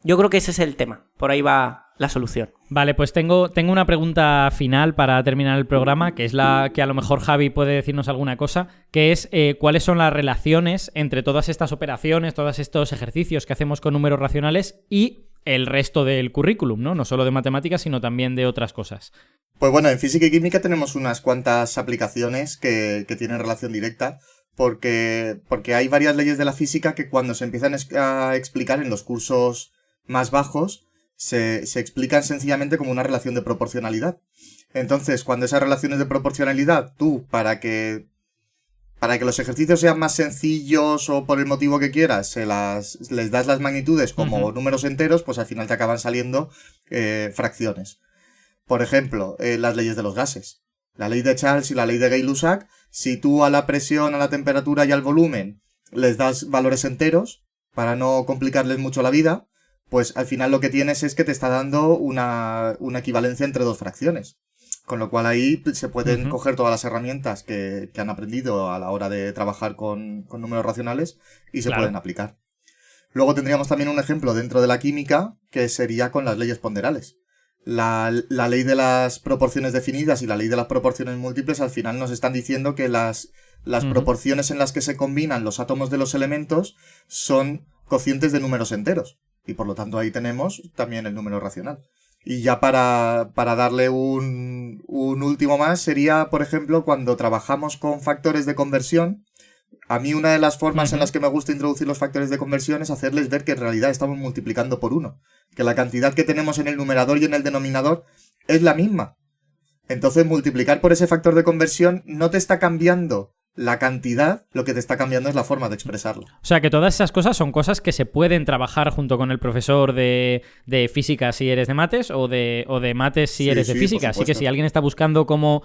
Yo creo que ese es el tema. Por ahí va la solución. Vale, pues tengo una pregunta final para terminar el programa, que es la que a lo mejor Javi puede decirnos alguna cosa, que es cuáles son las relaciones entre todas estas operaciones, todos estos ejercicios que hacemos con números racionales y el resto del currículum, ¿no? No solo de matemáticas, sino también de otras cosas. Pues bueno, en física y química tenemos unas cuantas aplicaciones que tienen relación directa, porque hay varias leyes de la física que cuando se empiezan a explicar en los cursos más bajos, se explican sencillamente como una relación de proporcionalidad. Entonces, cuando esas relaciones de proporcionalidad, tú, para que los ejercicios sean más sencillos o por el motivo que quieras, les das las magnitudes como números enteros, pues al final te acaban saliendo fracciones. Por ejemplo, las leyes de los gases. La ley de Charles y la ley de Gay-Lussac, si tú a la presión, a la temperatura y al volumen les das valores enteros, para no complicarles mucho la vida, pues al final lo que tienes es que te está dando una equivalencia entre dos fracciones. Con lo cual ahí se pueden coger todas las herramientas que han aprendido a la hora de trabajar con números racionales y se pueden aplicar. Luego tendríamos también un ejemplo dentro de la química que sería con las leyes ponderales. La ley de las proporciones definidas y la ley de las proporciones múltiples al final nos están diciendo que las proporciones en las que se combinan los átomos de los elementos son cocientes de números enteros. Y por lo tanto ahí tenemos también el número racional. Y ya para darle un último más sería, por ejemplo, cuando trabajamos con factores de conversión. A mí una de las formas en las que me gusta introducir los factores de conversión es hacerles ver que en realidad estamos multiplicando por 1. Que la cantidad que tenemos en el numerador y en el denominador es la misma. Entonces multiplicar por ese factor de conversión no te está cambiando la cantidad, lo que te está cambiando es la forma de expresarlo. O sea, que todas esas cosas son cosas que se pueden trabajar junto con el profesor de física si eres de mates o de mates si eres de física. Así que si alguien está buscando como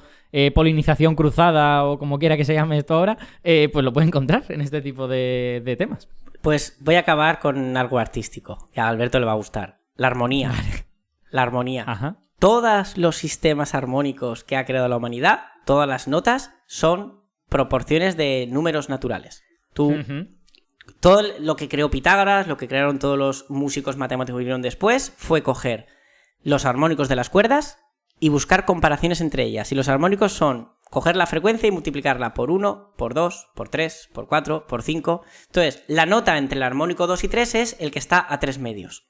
polinización cruzada o como quiera que se llame esto ahora, pues lo puede encontrar en este tipo de temas. Pues voy a acabar con algo artístico, que a Alberto le va a gustar. La armonía. Vale. La armonía. Ajá. Todos los sistemas armónicos que ha creado la humanidad, todas las notas son proporciones de números naturales. Todo lo que creó Pitágoras, lo que crearon todos los músicos matemáticos que vinieron después, fue coger los armónicos de las cuerdas y buscar comparaciones entre ellas. Y los armónicos son coger la frecuencia y multiplicarla por 1, por 2, por 3, por 4, por 5. Entonces, la nota entre el armónico 2 y 3 es el que está a 3 medios.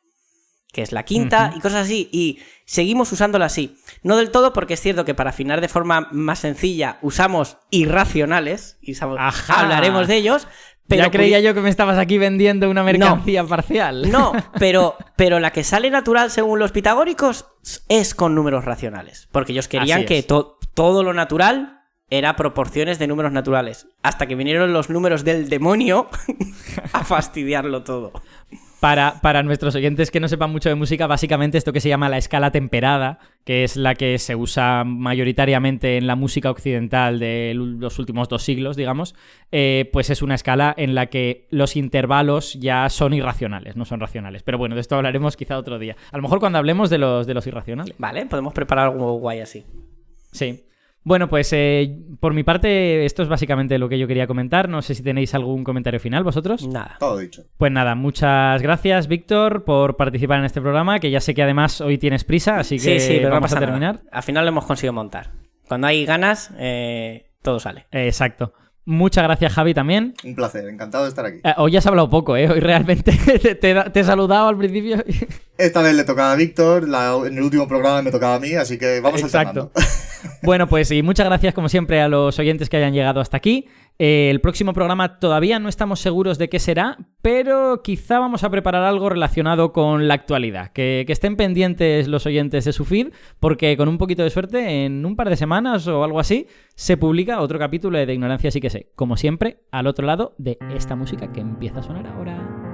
Que es la quinta y cosas así, y seguimos usándolo así. No del todo, porque es cierto que para afinar de forma más sencilla usamos irracionales, y hablaremos de ellos, pero... Ya creía yo que me estabas aquí vendiendo una mercancía parcial. No, pero la que sale natural según los pitagóricos es con números racionales, porque ellos querían que todo lo natural era proporciones de números naturales, hasta que vinieron los números del demonio a fastidiarlo todo. Para nuestros oyentes que no sepan mucho de música, básicamente esto que se llama la escala temperada, que es la que se usa mayoritariamente en la música occidental de los últimos 2 siglos, digamos, pues es una escala en la que los intervalos ya son irracionales, no son racionales. Pero bueno, de esto hablaremos quizá otro día. A lo mejor cuando hablemos de los irracionales. Vale, podemos preparar algo guay así. Sí. Bueno, pues por mi parte esto es básicamente lo que yo quería comentar. No sé si tenéis algún comentario final vosotros. Nada. Todo dicho. Pues nada, muchas gracias, Víctor, por participar en este programa, que ya sé que además hoy tienes prisa, así que pero vamos no a terminar. Al final lo hemos conseguido montar. Cuando hay ganas, todo sale. Exacto. Muchas gracias, Javi, también. Un placer, encantado de estar aquí. Hoy has hablado poco, ¿eh? Hoy realmente te he saludado al principio. Esta vez le tocaba a Víctor, en el último programa me tocaba a mí, así que vamos alternando. Bueno, pues y muchas gracias, como siempre, a los oyentes que hayan llegado hasta aquí. El próximo programa todavía no estamos seguros de qué será, pero quizá vamos a preparar algo relacionado con la actualidad. Que estén pendientes los oyentes de su feed, porque con un poquito de suerte, en un par de semanas o algo así, se publica otro capítulo de Ignorancia Sí que Sé. Como siempre, al otro lado de esta música que empieza a sonar ahora.